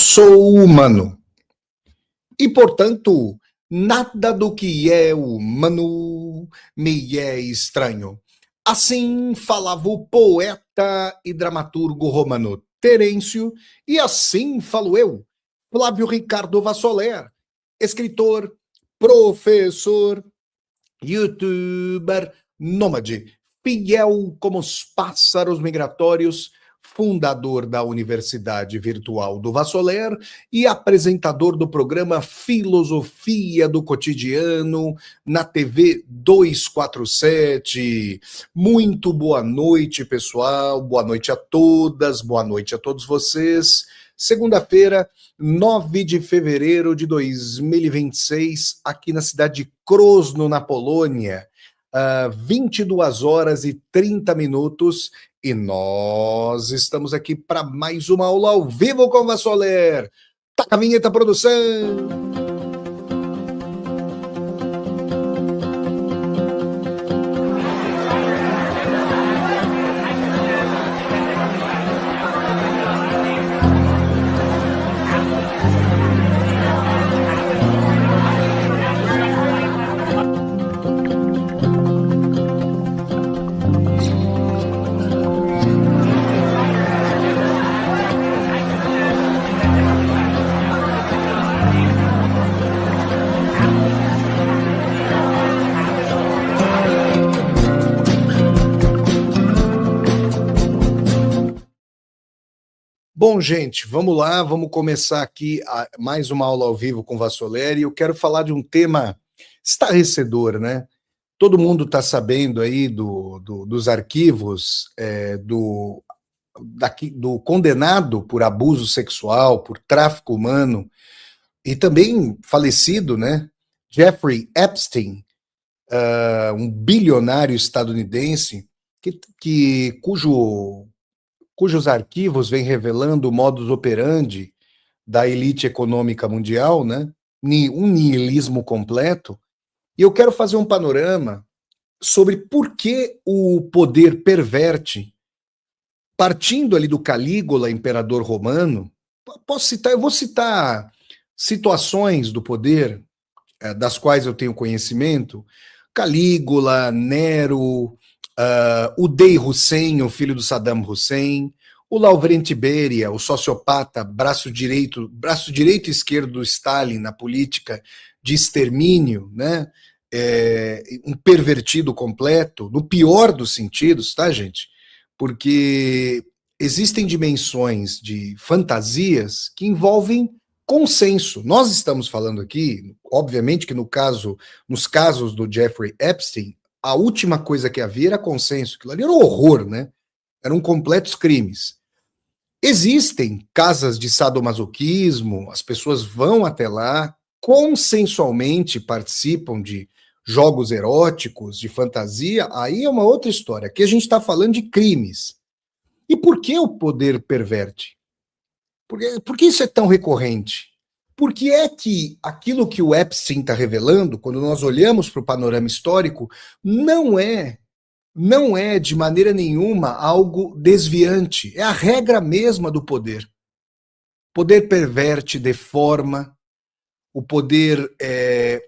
Sou humano e, portanto, nada do que é humano me é estranho. Assim falava o poeta e dramaturgo romano Terêncio, e assim falo eu, Flávio Ricardo Vassoler, escritor, professor, youtuber, nômade, fiel como os pássaros migratórios, fundador da Universidade Virtual do Vassoler e apresentador do programa Filosofia do Cotidiano na TV 247. Muito boa noite, pessoal. Boa noite a todas, boa noite a todos vocês. Segunda-feira, 9 de fevereiro de 2026, aqui na cidade de Krosno, na Polônia, 22 horas e 30 minutos, e nós estamos aqui para mais uma aula ao vivo com o Vassoler. Taca a vinheta, produção! Bom, gente, vamos lá, vamos começar aqui mais uma aula ao vivo com o Vassoler, e eu quero falar de um tema estarrecedor, né? Todo mundo está sabendo aí dos arquivos do condenado por abuso sexual, por tráfico humano, e também falecido, né? Jeffrey Epstein, um bilionário estadunidense, cujos arquivos vêm revelando o modus operandi da elite econômica mundial, né? Um niilismo completo. E eu quero fazer um panorama sobre por que o poder perverte, partindo ali do Calígula, imperador romano. Eu vou citar situações do poder das quais eu tenho conhecimento: Calígula, Nero, o Dey Hussein, o filho do Saddam Hussein, o Lavrenti Beria, o sociopata, braço direito e esquerdo do Stalin na política de extermínio, né? Um pervertido completo, no pior dos sentidos, tá, gente? Porque existem dimensões de fantasias que envolvem consenso. Nós estamos falando aqui, obviamente que nos casos do Jeffrey Epstein, a última coisa que havia era consenso. Aquilo ali era um horror, né? Eram completos crimes. Existem casas de sadomasoquismo, as pessoas vão até lá, consensualmente participam de jogos eróticos, de fantasia, aí é uma outra história. Aqui a gente está falando de crimes. E por que o poder perverte? Por que isso é tão recorrente? Por que é que aquilo que o Epstein está revelando, quando nós olhamos para o panorama histórico, não é de maneira nenhuma algo desviante? É a regra mesma do poder. O poder perverte, deforma. O poder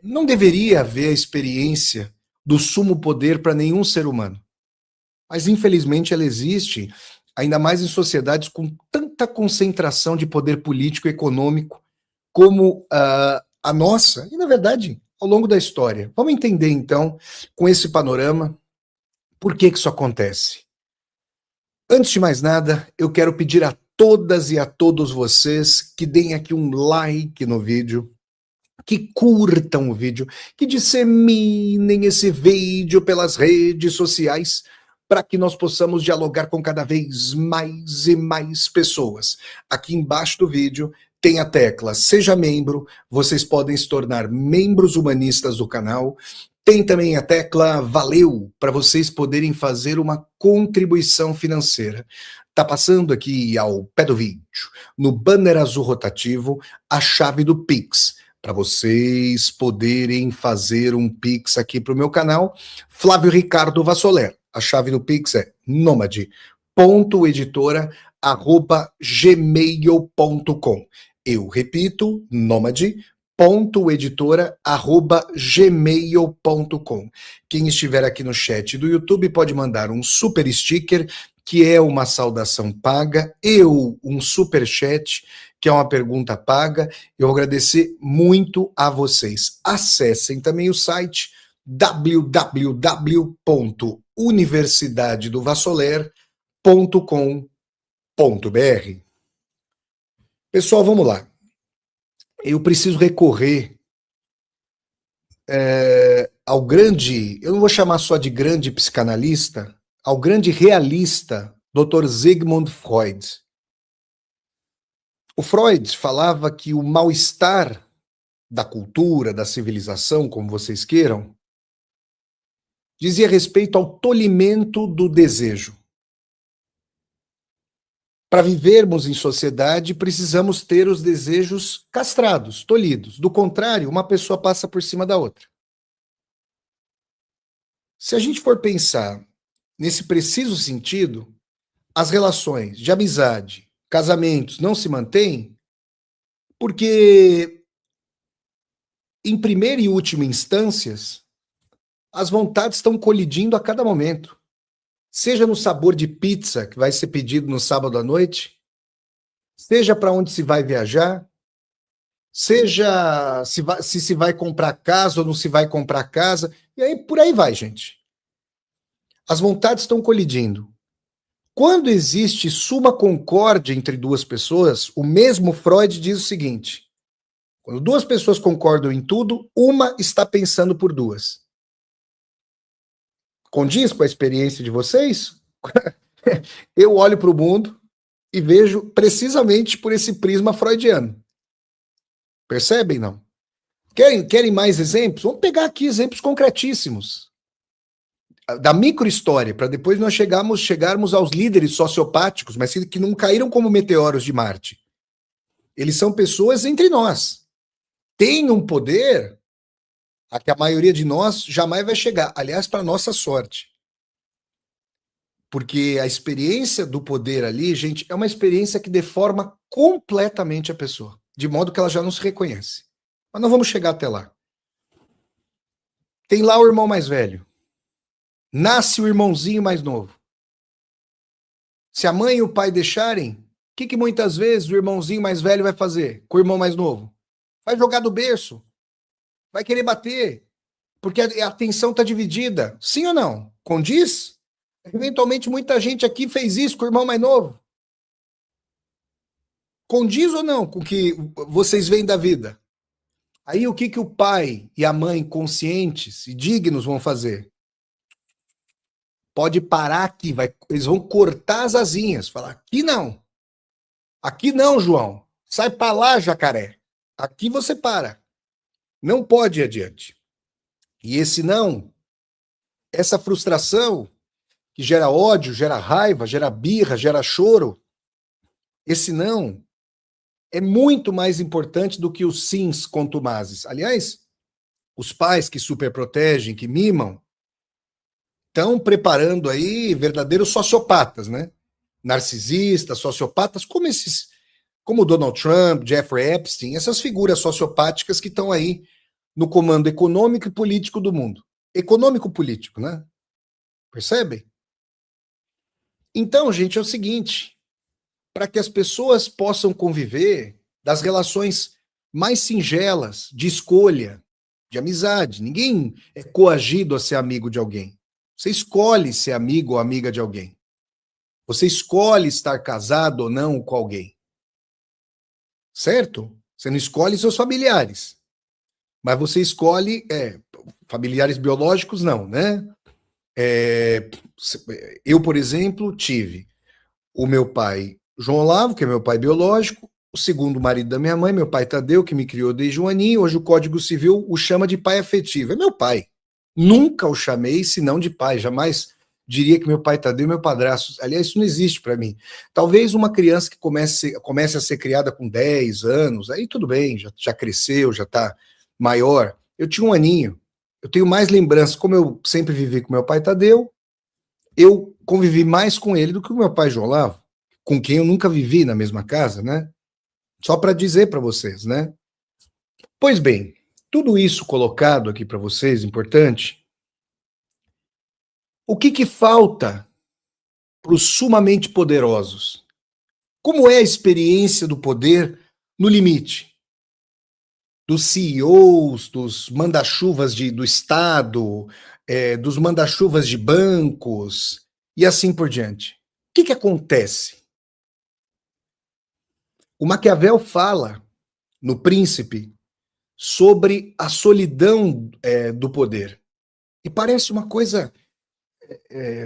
não deveria haver a experiência do sumo poder para nenhum ser humano. Mas, infelizmente, ela existe, ainda mais em sociedades com tanta concentração de poder político e econômico como a nossa, e, na verdade, ao longo da história. Vamos entender, então, com esse panorama, por que isso acontece. Antes de mais nada, eu quero pedir a todas e a todos vocês que deem aqui um like no vídeo, que curtam o vídeo, que disseminem esse vídeo pelas redes sociais, para que nós possamos dialogar com cada vez mais e mais pessoas. Aqui embaixo do vídeo tem a tecla Seja Membro, vocês podem se tornar membros humanistas do canal. Tem também a tecla Valeu, para vocês poderem fazer uma contribuição financeira. Está passando aqui ao pé do vídeo, no banner azul rotativo, a chave do Pix, para vocês poderem fazer um Pix aqui para o meu canal, Flávio Ricardo Vassoler. A chave do Pix é nomade.editora@gmail.com. Eu repito, nômade.editora@gmail.com. Quem estiver aqui no chat do YouTube pode mandar um super sticker, que é uma saudação paga, um super chat, que é uma pergunta paga. Eu vou agradecer muito a vocês. Acessem também o site www.universidadedovassoler.com.br. Pessoal, vamos lá. Eu preciso recorrer ao grande, eu não vou chamar só de grande psicanalista, ao grande realista, Dr. Sigmund Freud. O Freud falava que o mal-estar da cultura, da civilização, como vocês queiram, dizia respeito ao tolimento do desejo. Para vivermos em sociedade, precisamos ter os desejos castrados, tolhidos. Do contrário, uma pessoa passa por cima da outra. Se a gente for pensar nesse preciso sentido, as relações de amizade, casamentos não se mantêm porque, em primeira e última instâncias, as vontades estão colidindo a cada momento. Seja no sabor de pizza que vai ser pedido no sábado à noite, seja para onde se vai viajar, seja se vai comprar casa ou não se vai comprar casa, e aí por aí vai, gente. As vontades estão colidindo. Quando existe suma concórdia entre duas pessoas, o mesmo Freud diz o seguinte: quando duas pessoas concordam em tudo, uma está pensando por duas. Condiz com a experiência de vocês? Eu olho para o mundo e vejo precisamente por esse prisma freudiano. Percebem, não? Querem mais exemplos? Vamos pegar aqui exemplos concretíssimos da microhistória, para depois nós chegarmos aos líderes sociopáticos, mas que não caíram como meteoros de Marte. Eles são pessoas entre nós. Têm um poder a que a maioria de nós jamais vai chegar. Aliás, para nossa sorte. Porque a experiência do poder ali, gente, é uma experiência que deforma completamente a pessoa, de modo que ela já não se reconhece. Mas não vamos chegar até lá. Tem lá o irmão mais velho. Nasce o irmãozinho mais novo. Se a mãe e o pai deixarem, o que muitas vezes o irmãozinho mais velho vai fazer com o irmão mais novo? Vai jogar do berço. Vai querer bater. Porque a atenção está dividida. Sim ou não? Condiz? Eventualmente muita gente aqui fez isso com o irmão mais novo. Condiz ou não com o que vocês veem da vida? Aí o que o pai e a mãe conscientes e dignos vão fazer? Pode parar aqui, eles vão cortar as asinhas, falar, aqui não, João, sai para lá, jacaré, aqui você para, não pode ir adiante. E esse não, essa frustração, que gera ódio, gera raiva, gera birra, gera choro, esse não é muito mais importante do que os sims contumazes. Aliás, os pais que superprotegem, que mimam, estão preparando aí verdadeiros sociopatas, né? Narcisistas, sociopatas, como Donald Trump, Jeffrey Epstein, essas figuras sociopáticas que estão aí no comando econômico e político do mundo. Econômico-político, né? Percebem? Então, gente, é o seguinte, para que as pessoas possam conviver das relações mais singelas, de escolha, de amizade. Ninguém é coagido a ser amigo de alguém. Você escolhe ser amigo ou amiga de alguém. Você escolhe estar casado ou não com alguém. Certo? Você não escolhe seus familiares. Mas você escolhe... familiares biológicos, não, né? Eu, por exemplo, tive o meu pai, João Olavo, que é meu pai biológico, o segundo marido da minha mãe, meu pai Tadeu, que me criou desde um aninho. Hoje o Código Civil o chama de pai afetivo. É meu pai. Nunca o chamei senão de pai. Jamais diria que meu pai Tadeu é meu padrasto. Aliás, isso não existe para mim. Talvez uma criança que comece a ser criada com 10 anos, aí tudo bem, já cresceu, já está maior. Eu tinha um aninho. Eu tenho mais lembranças. Como eu sempre vivi com meu pai Tadeu, eu convivi mais com ele do que com meu pai João Olavo, com quem eu nunca vivi na mesma casa, né? Só para dizer para vocês, né? Pois bem, tudo isso colocado aqui para vocês, importante, o que falta para os sumamente poderosos? Como é a experiência do poder no limite? Dos CEOs, dos manda-chuvas do Estado, dos manda-chuvas de bancos e assim por diante. O que acontece? O Maquiavel fala no Príncipe sobre a solidão do poder. E parece uma coisa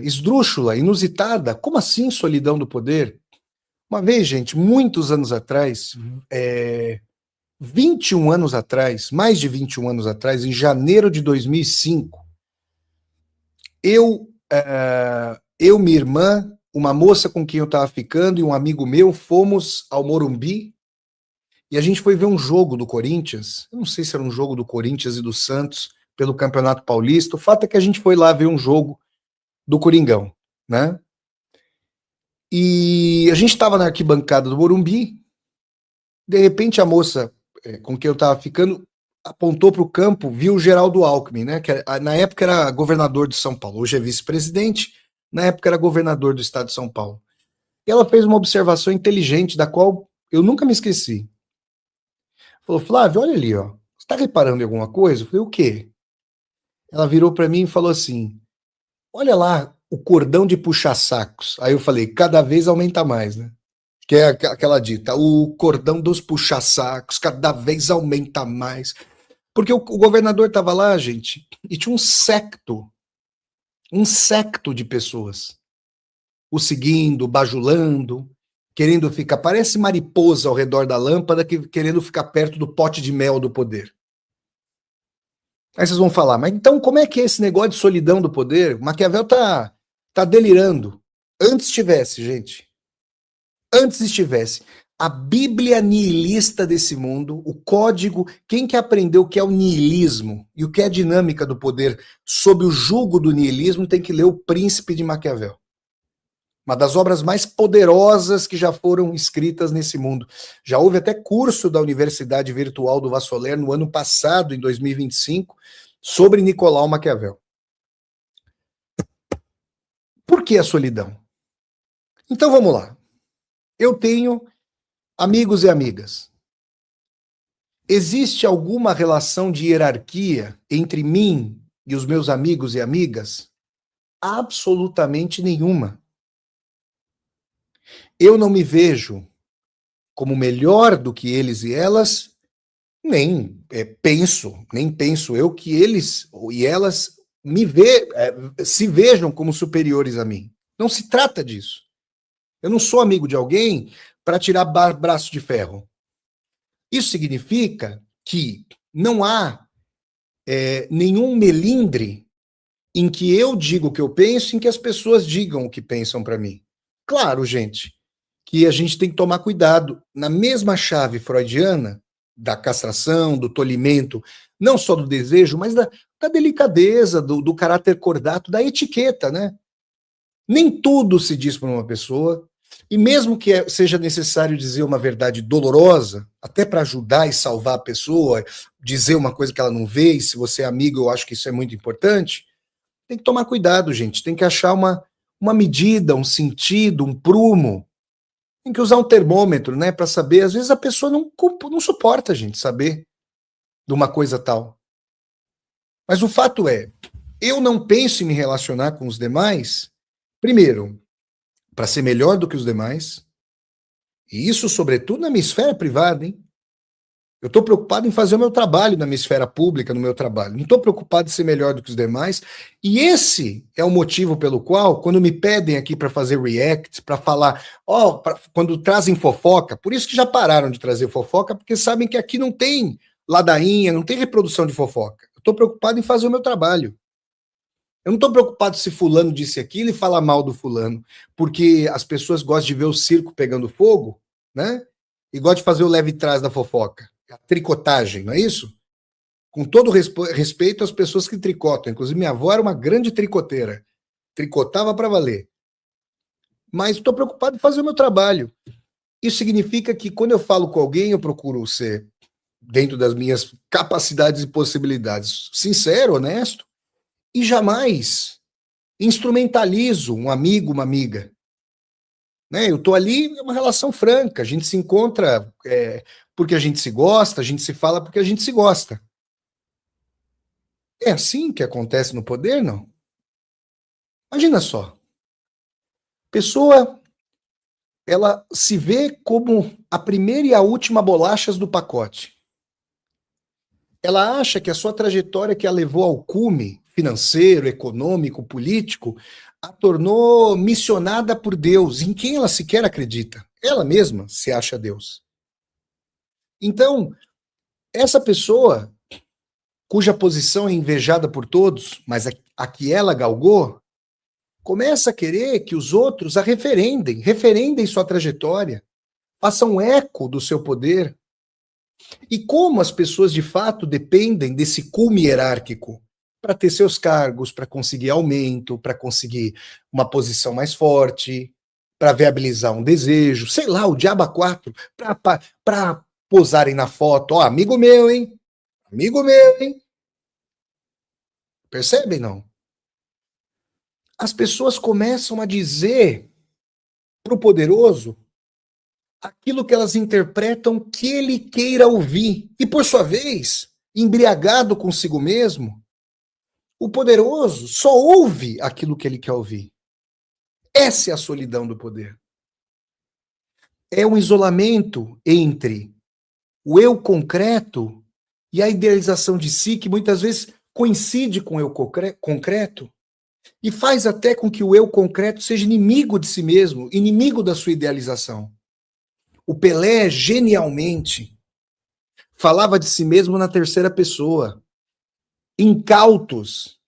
esdrúxula, inusitada. Como assim solidão do poder? Uma vez, gente, muitos anos atrás, 21 anos atrás, mais de 21 anos atrás, em janeiro de 2005, minha irmã, uma moça com quem eu estava ficando e um amigo meu, fomos ao Morumbi e a gente foi ver um jogo do Corinthians. Eu não sei se era um jogo do Corinthians e do Santos pelo Campeonato Paulista. O fato é que a gente foi lá ver um jogo do Coringão, né? E a gente estava na arquibancada do Morumbi. De repente a moça com quem eu estava ficando apontou para o campo, viu o Geraldo Alckmin, né? Que na época era governador de São Paulo, hoje é vice-presidente, na época era governador do estado de São Paulo. E ela fez uma observação inteligente, da qual eu nunca me esqueci. Falou, Flávio, olha ali, ó. Você está reparando em alguma coisa? Eu falei, o quê? Ela virou para mim e falou assim, olha lá o cordão de puxa-sacos. Aí eu falei, cada vez aumenta mais, né? Que é aquela dita, o cordão dos puxa-sacos cada vez aumenta mais. Porque o governador estava lá, gente, e tinha um secto de pessoas o seguindo, bajulando, querendo ficar, parece mariposa ao redor da lâmpada, querendo ficar perto do pote de mel do poder. Aí vocês vão falar, mas então como é que é esse negócio de solidão do poder? O Maquiavel tá delirando. Antes tivesse, gente. Antes estivesse. A Bíblia nihilista desse mundo, o código, quem que aprendeu o que é o nihilismo e o que é a dinâmica do poder sob o jugo do nihilismo tem que ler O Príncipe de Maquiavel. Uma das obras mais poderosas que já foram escritas nesse mundo. Já houve até curso da Universidade Virtual do Vassoler no ano passado, em 2025, sobre Nicolau Maquiavel. Por que a solidão? Então vamos lá. Eu tenho amigos e amigas. Existe alguma relação de hierarquia entre mim e os meus amigos e amigas? Absolutamente nenhuma. Eu não me vejo como melhor do que eles e elas, nem penso eu que eles e elas se vejam como superiores a mim. Não se trata disso. Eu não sou amigo de alguém para tirar braço de ferro. Isso significa que não há nenhum melindre em que eu digo o que eu penso, em que as pessoas digam o que pensam para mim. Claro, gente, que a gente tem que tomar cuidado. Na mesma chave freudiana, da castração, do tolimento, não só do desejo, mas da delicadeza, do caráter cordato, da etiqueta, né? Nem tudo se diz para uma pessoa, e mesmo que seja necessário dizer uma verdade dolorosa, até para ajudar e salvar a pessoa, dizer uma coisa que ela não vê, e se você é amigo, eu acho que isso é muito importante, tem que tomar cuidado, gente, tem que achar uma medida, um sentido, um prumo, tem que usar um termômetro, né, para saber, às vezes a pessoa não suporta, gente, saber de uma coisa tal. Mas o fato é, eu não penso em me relacionar com os demais, primeiro, para ser melhor do que os demais, e isso, sobretudo, na minha esfera privada, hein? Eu estou preocupado em fazer o meu trabalho na minha esfera pública, no meu trabalho. Não estou preocupado em ser melhor do que os demais. E esse é o motivo pelo qual, quando me pedem aqui para fazer react, para falar, quando trazem fofoca, por isso que já pararam de trazer fofoca, porque sabem que aqui não tem ladainha, não tem reprodução de fofoca. Eu estou preocupado em fazer o meu trabalho. Eu não estou preocupado se fulano disse aquilo e falar mal do fulano, porque as pessoas gostam de ver o circo pegando fogo, né? E gostam de fazer o leve trás da fofoca. A tricotagem, não é isso? Com todo respeito às pessoas que tricotam. Inclusive, minha avó era uma grande tricoteira. Tricotava para valer. Mas estou preocupado em fazer o meu trabalho. Isso significa que quando eu falo com alguém, eu procuro ser, dentro das minhas capacidades e possibilidades, sincero, honesto, e jamais instrumentalizo um amigo, uma amiga. Né? Eu estou ali, é uma relação franca, a gente se encontra porque a gente se gosta, a gente se fala porque a gente se gosta. É assim que acontece no poder, não? Imagina só. Pessoa, ela se vê como a primeira e a última bolachas do pacote. Ela acha que a sua trajetória que a levou ao cume financeiro, econômico, político, a tornou missionada por Deus, em quem ela sequer acredita. Ela mesma se acha Deus. Então, essa pessoa, cuja posição é invejada por todos, mas a que ela galgou, começa a querer que os outros a referendem sua trajetória, façam eco do seu poder. E como as pessoas de fato dependem desse cume hierárquico para ter seus cargos, para conseguir aumento, para conseguir uma posição mais forte, para viabilizar um desejo, sei lá, o diabo a quatro, para posarem na foto, ó, amigo meu, hein? Amigo meu, hein? Percebem, não? As pessoas começam a dizer para o poderoso aquilo que elas interpretam que ele queira ouvir. E, por sua vez, embriagado consigo mesmo, o poderoso só ouve aquilo que ele quer ouvir. Essa é a solidão do poder. É um isolamento entre o eu concreto e a idealização de si, que muitas vezes coincide com o eu concreto, e faz até com que o eu concreto seja inimigo de si mesmo, inimigo da sua idealização. O Pelé, genialmente, falava de si mesmo na terceira pessoa. Incautos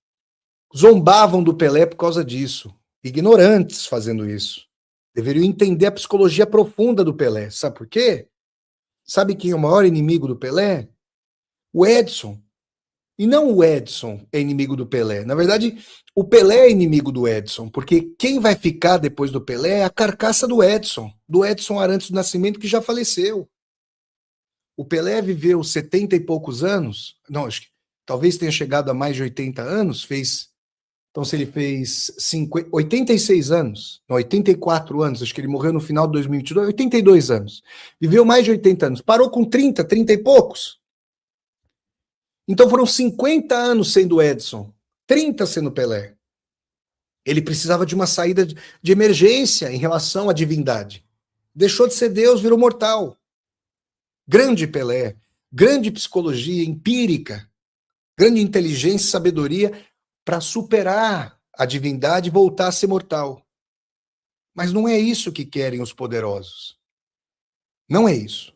zombavam do Pelé por causa disso. Ignorantes fazendo isso. Deveriam entender a psicologia profunda do Pelé. Sabe por quê? Sabe quem é o maior inimigo do Pelé? O Edson. E não o Edson é inimigo do Pelé. Na verdade, o Pelé é inimigo do Edson, porque quem vai ficar depois do Pelé é a carcaça do Edson Arantes do Nascimento, que já faleceu. O Pelé viveu 70 e poucos anos, não, acho que talvez tenha chegado a mais de 80 anos, então se ele fez 86 anos, não, 84 anos, acho que ele morreu no final de 2022, 82 anos. Viveu mais de 80 anos, parou com 30 e poucos. Então foram 50 anos sendo Edson, 30 sendo Pelé. Ele precisava de uma saída de emergência em relação à divindade. Deixou de ser Deus, virou mortal. Grande Pelé, grande psicologia empírica, grande inteligência e sabedoria para superar a divindade e voltar a ser mortal. Mas não é isso que querem os poderosos. Não é isso.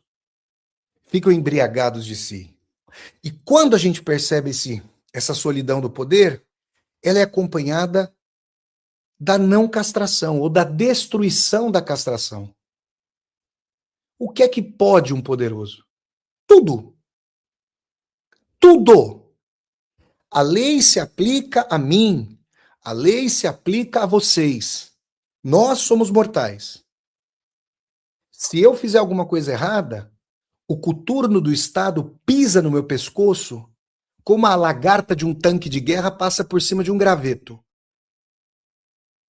Ficam embriagados de si. E quando a gente percebe essa solidão do poder, ela é acompanhada da não castração ou da destruição da castração. O que é que pode um poderoso? Tudo. Tudo. A lei se aplica a mim. A lei se aplica a vocês. Nós somos mortais. Se eu fizer alguma coisa errada, o coturno do Estado pisa no meu pescoço como a lagarta de um tanque de guerra passa por cima de um graveto.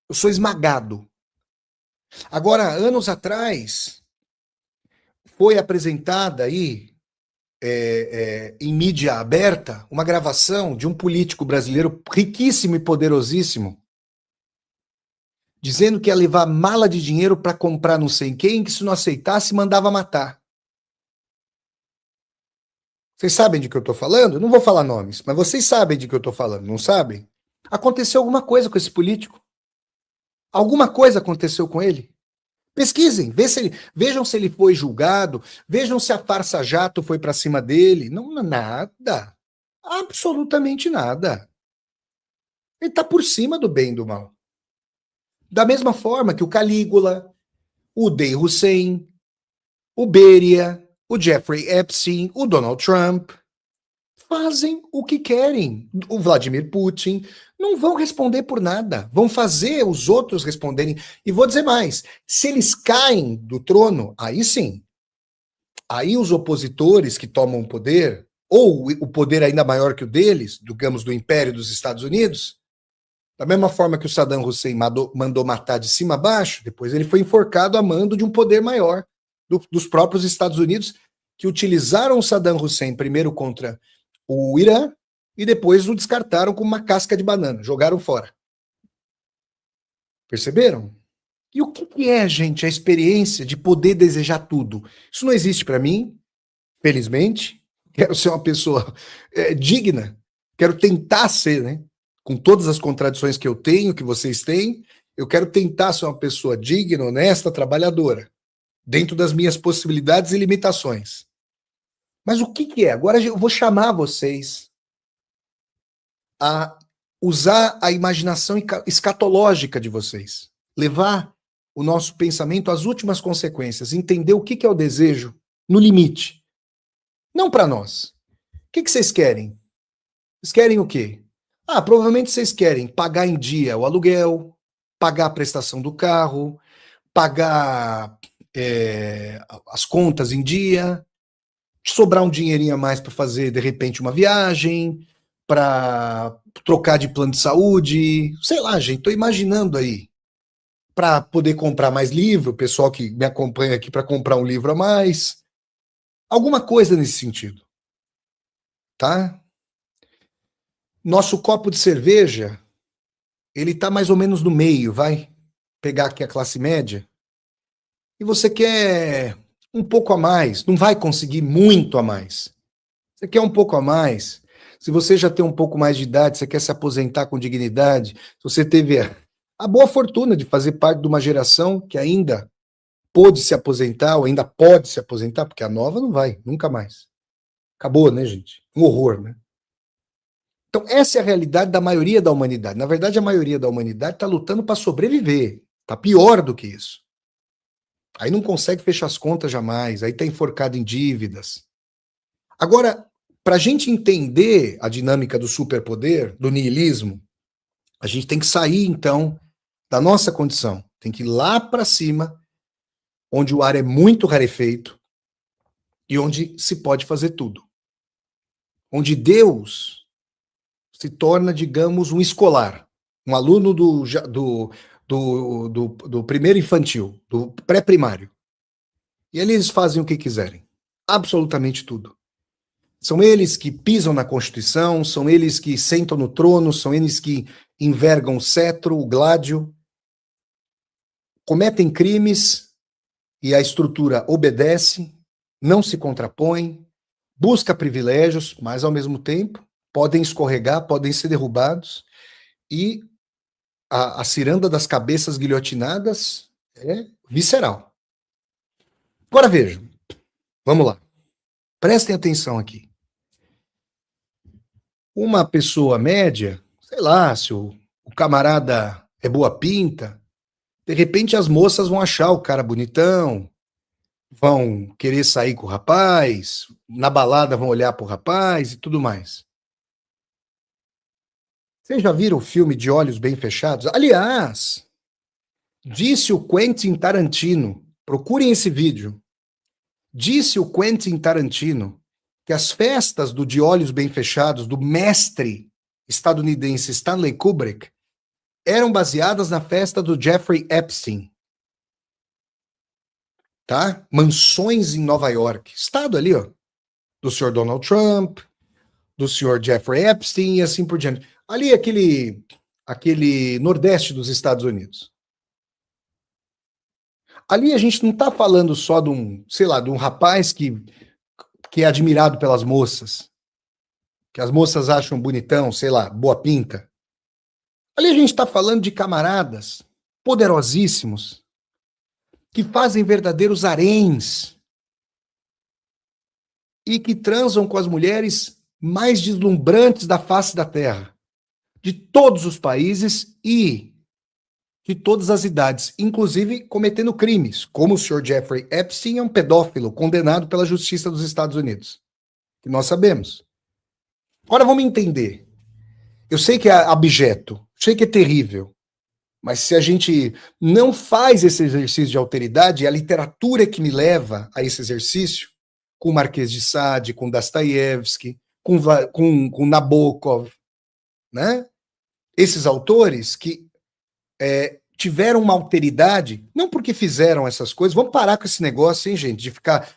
Eu sou esmagado. Agora, anos atrás, foi apresentada aí, em mídia aberta, uma gravação de um político brasileiro riquíssimo e poderosíssimo, dizendo que ia levar mala de dinheiro para comprar não sei quem, que se não aceitasse, mandava matar. Vocês sabem de que eu estou falando? Não vou falar nomes, mas vocês sabem de que eu estou falando, não sabem? Aconteceu alguma coisa com esse político. Alguma coisa aconteceu com ele. Pesquisem, vejam se ele foi julgado, vejam se a farsa jato foi para cima dele. Não, nada. Absolutamente nada. Ele está por cima do bem e do mal. Da mesma forma que o Calígula, o Dey Hussein, o Beria, o Jeffrey Epstein, o Donald Trump fazem o que querem. O Vladimir Putin não vão responder por nada, vão fazer os outros responderem. E vou dizer mais, se eles caem do trono, aí sim, aí os opositores que tomam o poder, ou o poder ainda maior que o deles, digamos, do Império dos Estados Unidos, da mesma forma que o Saddam Hussein mandou matar de cima a baixo, depois ele foi enforcado a mando de um poder maior, dos próprios Estados Unidos, que utilizaram o Saddam Hussein primeiro contra o Irã e depois o descartaram como uma casca de banana, jogaram fora. Perceberam? E o que é, gente, a experiência de poder desejar tudo? Isso não existe para mim, felizmente. Quero ser uma pessoa digna, quero tentar ser, né? Com todas as contradições que eu tenho, que vocês têm, eu quero tentar ser uma pessoa digna, honesta, trabalhadora, dentro das minhas possibilidades e limitações. Mas o que é? Agora eu vou chamar vocês a usar a imaginação escatológica de vocês, levar o nosso pensamento às últimas consequências, entender o que é o desejo no limite. Não para nós. O que vocês querem? Vocês querem o quê? Provavelmente vocês querem pagar em dia o aluguel, pagar a prestação do carro, pagar as contas em dia, sobrar um dinheirinho a mais para fazer, de repente, uma viagem, para trocar de plano de saúde, sei lá, gente, estou imaginando aí, para poder comprar mais livro, o pessoal que me acompanha aqui para comprar um livro a mais, alguma coisa nesse sentido, tá? Nosso copo de cerveja, ele tá mais ou menos no meio, vai pegar aqui a classe média, e você quer um pouco a mais, não vai conseguir muito a mais. Você quer um pouco a mais. Se você já tem um pouco mais de idade, você quer se aposentar com dignidade, se você teve a boa fortuna de fazer parte de uma geração que ainda pôde se aposentar, ou ainda pode se aposentar, porque a nova não vai, nunca mais. Acabou, né, gente? Um horror, né? Então, essa é a realidade da maioria da humanidade. Na verdade, a maioria da humanidade está lutando para sobreviver. Está pior do que isso. Aí não consegue fechar as contas jamais, aí está enforcado em dívidas. Agora, para a gente entender a dinâmica do superpoder, do niilismo, a gente tem que sair, então, da nossa condição. Tem que ir lá para cima, onde o ar é muito rarefeito e onde se pode fazer tudo. Onde Deus se torna, digamos, um escolar, um aluno do primeiro infantil, do pré-primário. E eles fazem o que quiserem. Absolutamente tudo. São eles que pisam na Constituição, são eles que sentam no trono, são eles que envergam o cetro, o gládio, cometem crimes e a estrutura obedece, não se contrapõe, busca privilégios, mas ao mesmo tempo podem escorregar, podem ser derrubados e a ciranda das cabeças guilhotinadas é visceral. Agora vejam, vamos lá, prestem atenção aqui. Uma pessoa média, sei lá, se o camarada é boa pinta, de repente as moças vão achar o cara bonitão, vão querer sair com o rapaz, na balada vão olhar pro rapaz e tudo mais. Vocês já viram o filme De Olhos Bem Fechados? Aliás, disse o Quentin Tarantino, procurem esse vídeo, disse o Quentin Tarantino que as festas do De Olhos Bem Fechados, do mestre estadunidense Stanley Kubrick, eram baseadas na festa do Jeffrey Epstein. Tá? Mansões em Nova York. Estado ali, ó. Do senhor Donald Trump, do senhor Jeffrey Epstein e assim por diante. Ali aquele nordeste dos Estados Unidos. Ali a gente não está falando só de um, sei lá, de um rapaz que é admirado pelas moças, que as moças acham bonitão, sei lá, boa pinta. Ali a gente está falando de camaradas poderosíssimos que fazem verdadeiros haréns e que transam com as mulheres mais deslumbrantes da face da terra, de todos os países e de todas as idades, inclusive cometendo crimes, como o Sr. Jeffrey Epstein é um pedófilo condenado pela Justiça dos Estados Unidos, que nós sabemos. Agora vamos entender. Eu sei que é abjeto, sei que é terrível, mas se a gente não faz esse exercício de alteridade, é a literatura que me leva a esse exercício, com Marquês de Sade, com Dostoiévski, com Nabokov, né? Esses autores que tiveram uma alteridade, não porque fizeram essas coisas, vamos parar com esse negócio, hein, gente, de ficar,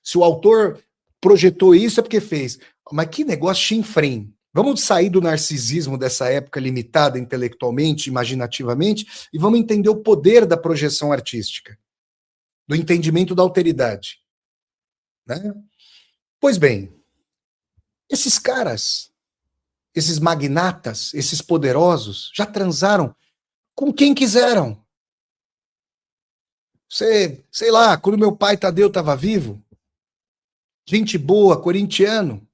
se o autor projetou isso é porque fez. Mas que negócio chinfrim. Vamos sair do narcisismo dessa época limitada intelectualmente, imaginativamente, e vamos entender o poder da projeção artística, do entendimento da alteridade. Né? Pois bem, esses caras, esses magnatas, esses poderosos, já transaram com quem quiseram. Sei lá, quando meu pai Tadeu estava vivo, gente boa, corintiano,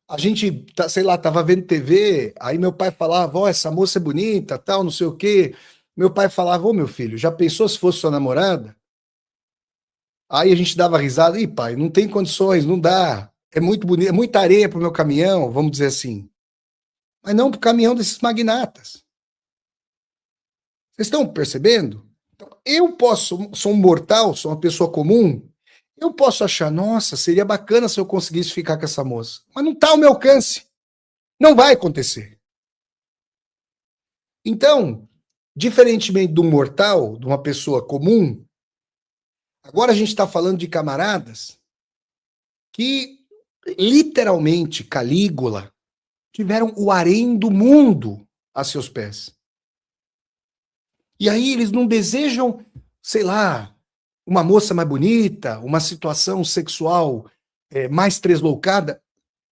a gente, sei lá, tava vendo TV, aí meu pai falava, ó, essa moça é bonita, tal, não sei o quê. Meu pai falava, ô meu filho, já pensou se fosse sua namorada? Aí a gente dava risada, ih pai, não tem condições, não dá. É muito bonito, é muita areia pro meu caminhão, vamos dizer assim. Mas não pro caminhão desses magnatas. Vocês estão percebendo? Então, eu posso, sou um mortal, sou uma pessoa comum, eu posso achar, nossa, seria bacana se eu conseguisse ficar com essa moça. Mas não está ao meu alcance. Não vai acontecer. Então, diferentemente do mortal, de uma pessoa comum, agora a gente está falando de camaradas que, literalmente, Calígula, tiveram o harém do mundo a seus pés. E aí eles não desejam, sei lá, uma moça mais bonita, uma situação sexual mais tresloucada.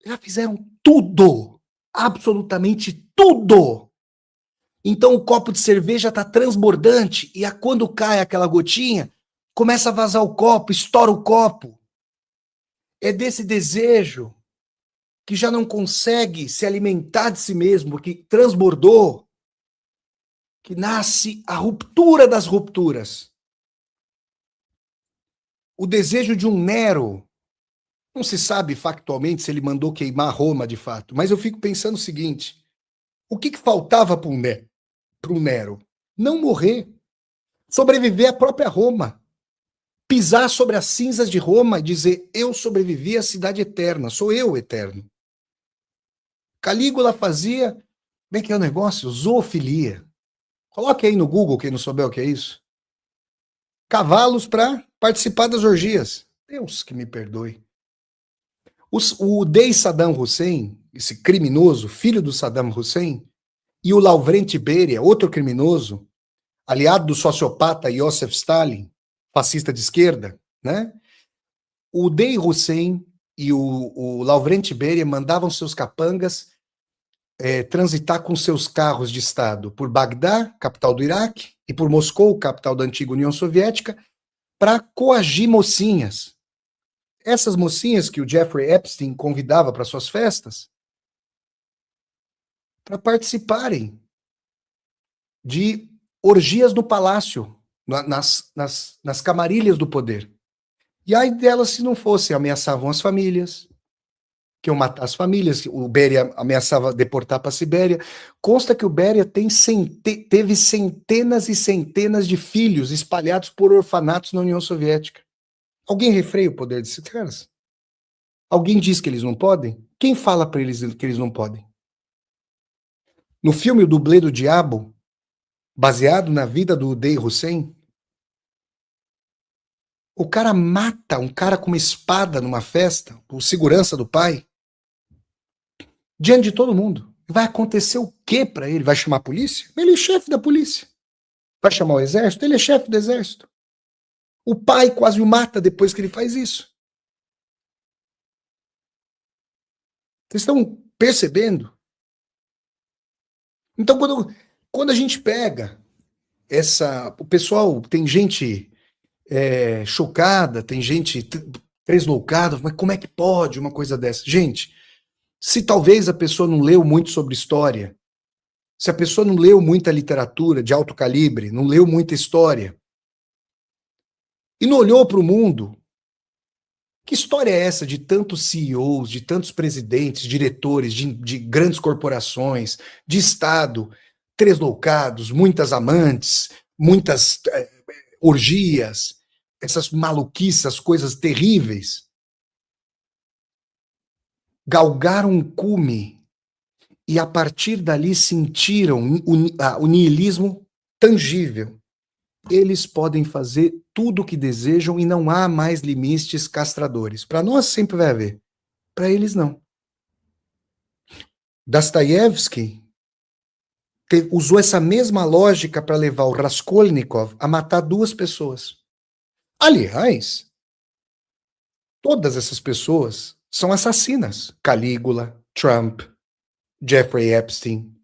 Já fizeram tudo, absolutamente tudo. Então o copo de cerveja está transbordante e quando cai aquela gotinha, começa a vazar o copo, estoura o copo. É desse desejo que já não consegue se alimentar de si mesmo, que transbordou, que nasce a ruptura das rupturas. O desejo de um Nero, não se sabe factualmente se ele mandou queimar Roma de fato, mas eu fico pensando o seguinte, o que faltava para um Nero? Não morrer, sobreviver à própria Roma. Pisar sobre as cinzas de Roma e dizer, eu sobrevivi à cidade eterna, sou eu eterno. Calígula fazia, como é que é o negócio? Zoofilia. Coloque aí no Google, quem não souber o que é isso. Cavalos para participar das orgias. Deus que me perdoe. O Dei Saddam Hussein, esse criminoso, filho do Saddam Hussein, e o Lavrent Beria, outro criminoso, aliado do sociopata Joseph Stalin, fascista de esquerda, né? O Dei Hussein e o Lavrent Beria mandavam seus capangas transitar com seus carros de Estado por Bagdá, capital do Iraque, e por Moscou, capital da antiga União Soviética, para coagir mocinhas. Essas mocinhas que o Jeffrey Epstein convidava para suas festas, para participarem de orgias no palácio, nas camarilhas do poder. E aí delas, se não fosse, ameaçavam as famílias, que iam matar as famílias, o Beria ameaçava deportar para a Sibéria. Consta que o Beria teve centenas e centenas de filhos espalhados por orfanatos na União Soviética. Alguém refreia o poder desses caras? Alguém diz que eles não podem? Quem fala para eles que eles não podem? No filme O Dublê do Diabo, baseado na vida do Dei Hussein, o cara mata um cara com uma espada numa festa, o segurança do pai, diante de todo mundo. Vai acontecer o que para ele? Vai chamar a polícia? Ele é chefe da polícia. Vai chamar o exército? Ele é chefe do exército. O pai quase o mata depois que ele faz isso. Vocês estão percebendo? Então, quando a gente pega o pessoal, tem gente chocada, tem gente tresloucada, mas como é que pode uma coisa dessa? Gente, se talvez a pessoa não leu muito sobre história, se a pessoa não leu muita literatura de alto calibre, não leu muita história, e não olhou para o mundo Que história é essa de tantos CEOs, de tantos presidentes, diretores de grandes corporações, de Estado, tresloucados, muitas amantes, muitas orgias, essas maluquices, coisas terríveis, galgaram um cume e a partir dali sentiram o niilismo tangível. Eles podem fazer tudo o que desejam e não há mais limites castradores. Para nós sempre vai haver, para eles não. Dostoiévski usou essa mesma lógica para levar o Raskolnikov a matar 2 pessoas. Aliás, todas essas pessoas são assassinas. Calígula, Trump, Jeffrey Epstein.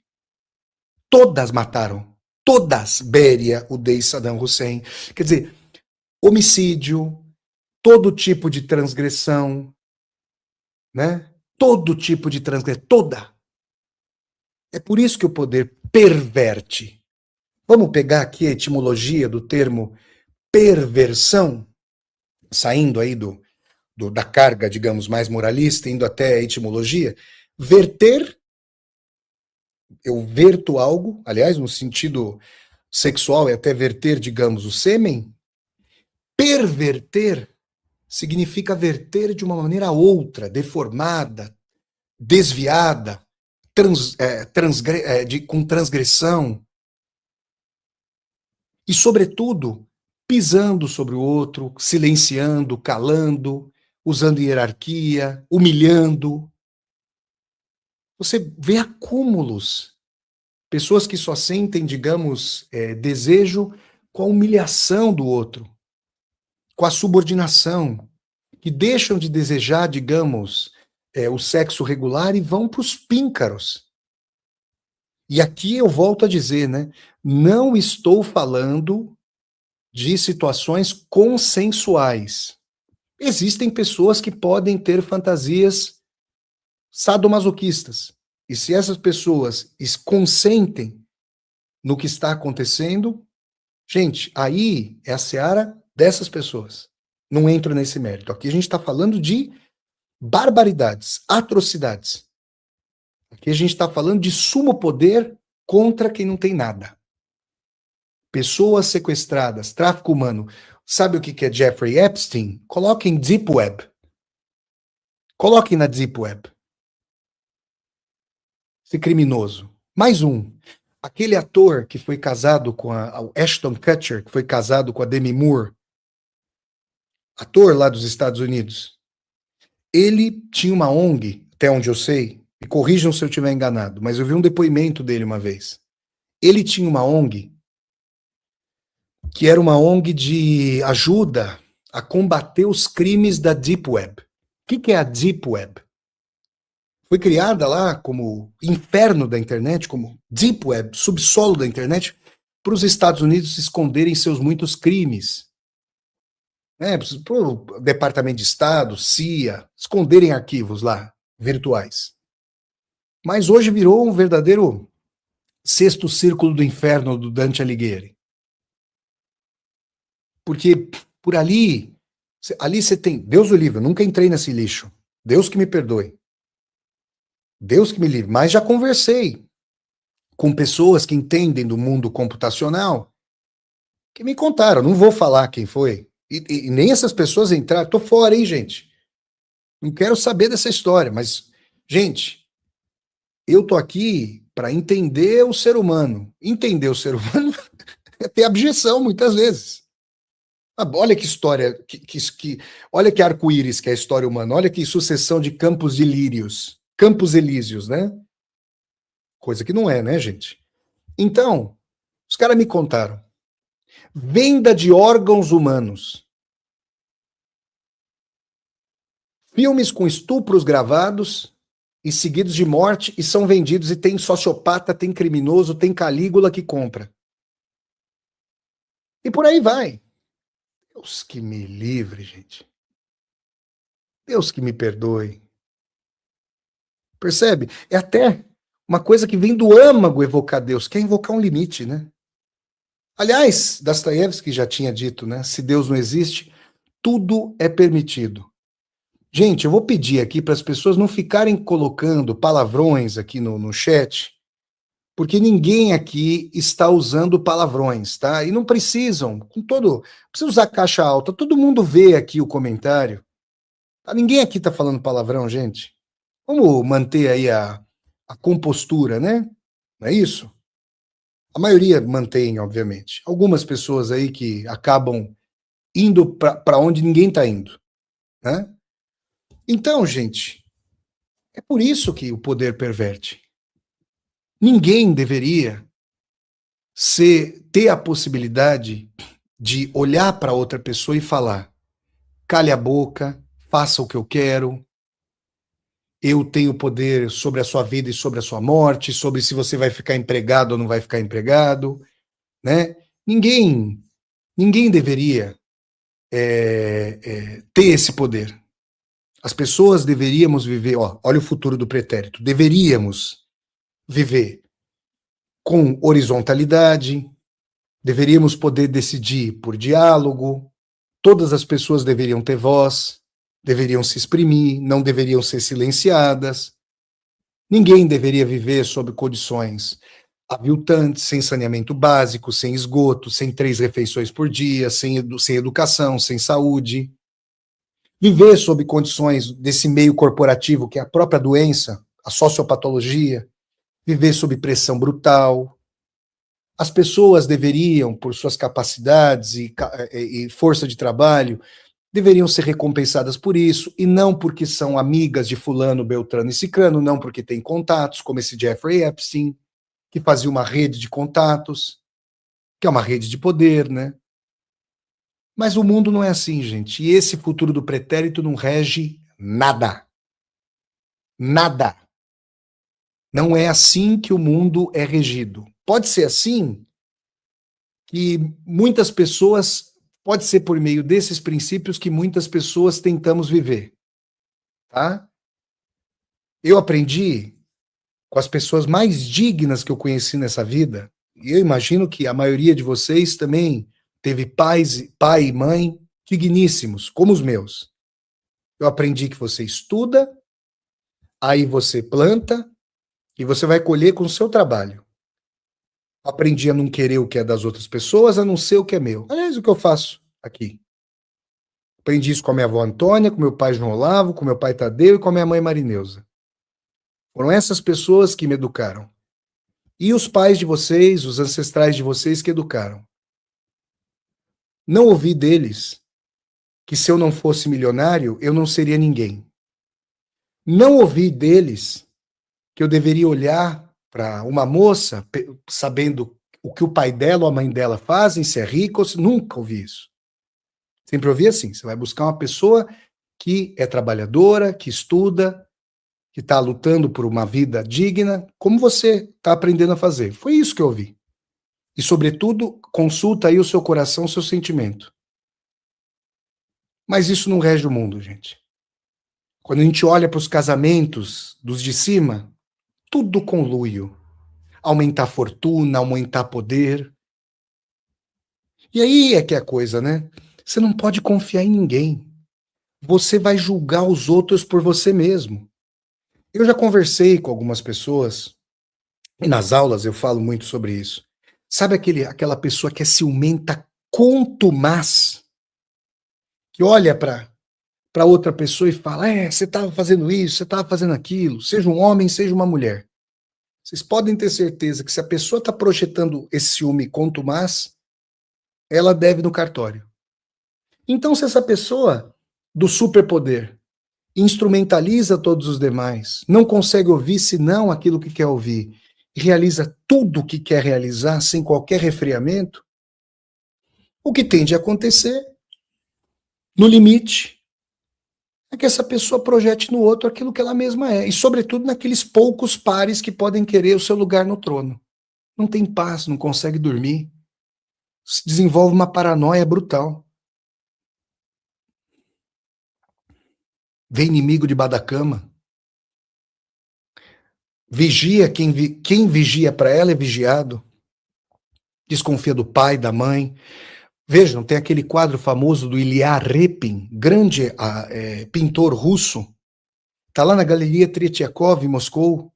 Todas mataram. Todas. Beria, Uday Saddam Hussein. Quer dizer, homicídio, todo tipo de transgressão, né? Todo tipo de transgressão, toda. É por isso que o poder perverte. Vamos pegar aqui a etimologia do termo perversão, saindo aí da carga, digamos, mais moralista, indo até a etimologia. Verter, eu verto algo, aliás, no sentido sexual é até verter, digamos, o sêmen. Perverter significa verter de uma maneira outra, deformada, desviada, com transgressão. E, sobretudo, pisando sobre o outro, silenciando, calando, usando hierarquia, humilhando. Você vê acúmulos. Pessoas que só sentem, digamos, desejo com a humilhação do outro, com a subordinação, que deixam de desejar, digamos, o sexo regular e vão para os píncaros. E aqui eu volto a dizer, né? Não estou falando de situações consensuais. Existem pessoas que podem ter fantasias sadomasoquistas. E se essas pessoas consentem no que está acontecendo, gente, aí é a seara dessas pessoas. Não entro nesse mérito. Aqui a gente está falando de barbaridades, atrocidades. Aqui a gente está falando de sumo poder contra quem não tem nada. Pessoas sequestradas, tráfico humano. Sabe o que é Jeffrey Epstein? Coloquem Deep Web. Coloquem na Deep Web. Esse criminoso. Mais um. Aquele ator que foi casado com a Ashton Kutcher, que foi casado com a Demi Moore, ator lá dos Estados Unidos. Ele tinha uma ONG, até onde eu sei, me corrijam se eu estiver enganado, mas eu vi um depoimento dele uma vez. Ele tinha uma ONG que era uma ONG de ajuda a combater os crimes da Deep Web. O que é a Deep Web? Foi criada lá como inferno da internet, como Deep Web, subsolo da internet, para os Estados Unidos esconderem seus muitos crimes. Para o Departamento de Estado, CIA, esconderem arquivos lá, virtuais. Mas hoje virou um verdadeiro sexto círculo do inferno do Dante Alighieri. Porque por ali você tem, Deus o livre, eu nunca entrei nesse lixo. Deus que me perdoe. Deus que me livre. Mas já conversei com pessoas que entendem do mundo computacional que me contaram. Não vou falar quem foi. E nem essas pessoas entraram. Tô fora, hein, gente? Não quero saber dessa história. Mas, gente, eu tô aqui para entender o ser humano. Entender o ser humano é ter abjeção, muitas vezes. Olha que história, olha que arco-íris que é a história humana, olha que sucessão de campos de lírios, campos elíseos, né? Coisa que não é, né, gente? Então, os caras me contaram. Venda de órgãos humanos. Filmes com estupros gravados e seguidos de morte e são vendidos e tem sociopata, tem criminoso, tem Calígula que compra. E por aí vai. Deus que me livre, gente. Deus que me perdoe. Percebe? É até uma coisa que vem do âmago evocar Deus, que é invocar um limite, né? Aliás, Dostoiévski já tinha dito, né? Se Deus não existe, tudo é permitido. Gente, eu vou pedir aqui para as pessoas não ficarem colocando palavrões aqui no chat, porque ninguém aqui está usando palavrões, tá? E não precisam, precisa usar caixa alta. Todo mundo vê aqui o comentário. Tá? Ninguém aqui está falando palavrão, gente. Vamos manter aí a compostura, né? Não é isso? A maioria mantém, obviamente. Algumas pessoas aí que acabam indo para onde ninguém está indo, né? Então, gente, é por isso que o poder perverte. Ninguém deveria ter a possibilidade de olhar para outra pessoa e falar: cale a boca, faça o que eu quero, eu tenho poder sobre a sua vida e sobre a sua morte, sobre se você vai ficar empregado ou não vai ficar empregado, né? Ninguém deveria ter esse poder. As pessoas deveríamos viver, ó, olha o futuro do pretérito, deveríamos viver com horizontalidade, deveríamos poder decidir por diálogo, todas as pessoas deveriam ter voz, deveriam se exprimir, não deveriam ser silenciadas. Ninguém deveria viver sob condições aviltantes, sem saneamento básico, sem esgoto, sem 3 refeições por dia, sem educação, sem saúde. Viver sob condições desse meio corporativo, que é a própria doença, a sociopatologia, viver sob pressão brutal. As pessoas deveriam, por suas capacidades e força de trabalho, deveriam ser recompensadas por isso, e não porque são amigas de fulano, beltrano e cicrano, não porque têm contatos, como esse Jeffrey Epstein, que fazia uma rede de contatos, que é uma rede de poder, né? Mas o mundo não é assim, gente. E esse futuro do pretérito não rege nada. Nada. Não é assim que o mundo é regido. Pode ser assim que muitas pessoas, pode ser por meio desses princípios que muitas pessoas tentamos viver, tá? Eu aprendi com as pessoas mais dignas que eu conheci nessa vida, e eu imagino que a maioria de vocês também teve pai e mãe digníssimos, como os meus. Eu aprendi que você estuda, aí você planta e você vai colher com o seu trabalho. Aprendi a não querer o que é das outras pessoas, a não ser o que é meu. Aliás, o que eu faço aqui. Aprendi isso com a minha avó Antônia, com meu pai João Olavo, com meu pai Tadeu e com a minha mãe Marineusa. Foram essas pessoas que me educaram. E os pais de vocês, os ancestrais de vocês que educaram. Não ouvi deles que se eu não fosse milionário, eu não seria ninguém. Não ouvi deles que eu deveria olhar para uma moça sabendo o que o pai dela ou a mãe dela fazem, se é rica ou se... Nunca ouvi isso. Sempre ouvi assim, você vai buscar uma pessoa que é trabalhadora, que estuda, que está lutando por uma vida digna, como você está aprendendo a fazer. Foi isso que eu ouvi. E, sobretudo, consulta aí o seu coração, o seu sentimento. Mas isso não rege o mundo, gente. Quando a gente olha para os casamentos dos de cima, tudo conluio. Aumentar fortuna, aumentar poder. E aí é que é a coisa, né? Você não pode confiar em ninguém. Você vai julgar os outros por você mesmo. Eu já conversei com algumas pessoas, e nas aulas eu falo muito sobre isso. Sabe aquela pessoa que é ciumenta contumaz, que olha para outra pessoa e fala: você estava fazendo isso, você estava fazendo aquilo, seja um homem, seja uma mulher. Vocês podem ter certeza que se a pessoa está projetando esse ciúme contumaz, ela deve no cartório. Então, se essa pessoa do superpoder instrumentaliza todos os demais, não consegue ouvir senão aquilo que quer ouvir, e realiza tudo o que quer realizar sem qualquer refriamento, o que tende a acontecer, no limite, é que essa pessoa projete no outro aquilo que ela mesma é, e sobretudo naqueles poucos pares que podem querer o seu lugar no trono. Não tem paz, não consegue dormir, se desenvolve uma paranoia brutal. Vê inimigo debaixo da cama. Vigia, quem vigia para ela é vigiado. Desconfia do pai, da mãe. Vejam, tem aquele quadro famoso do Ilya Repin, grande pintor russo. Está lá na Galeria Tretiakov, em Moscou.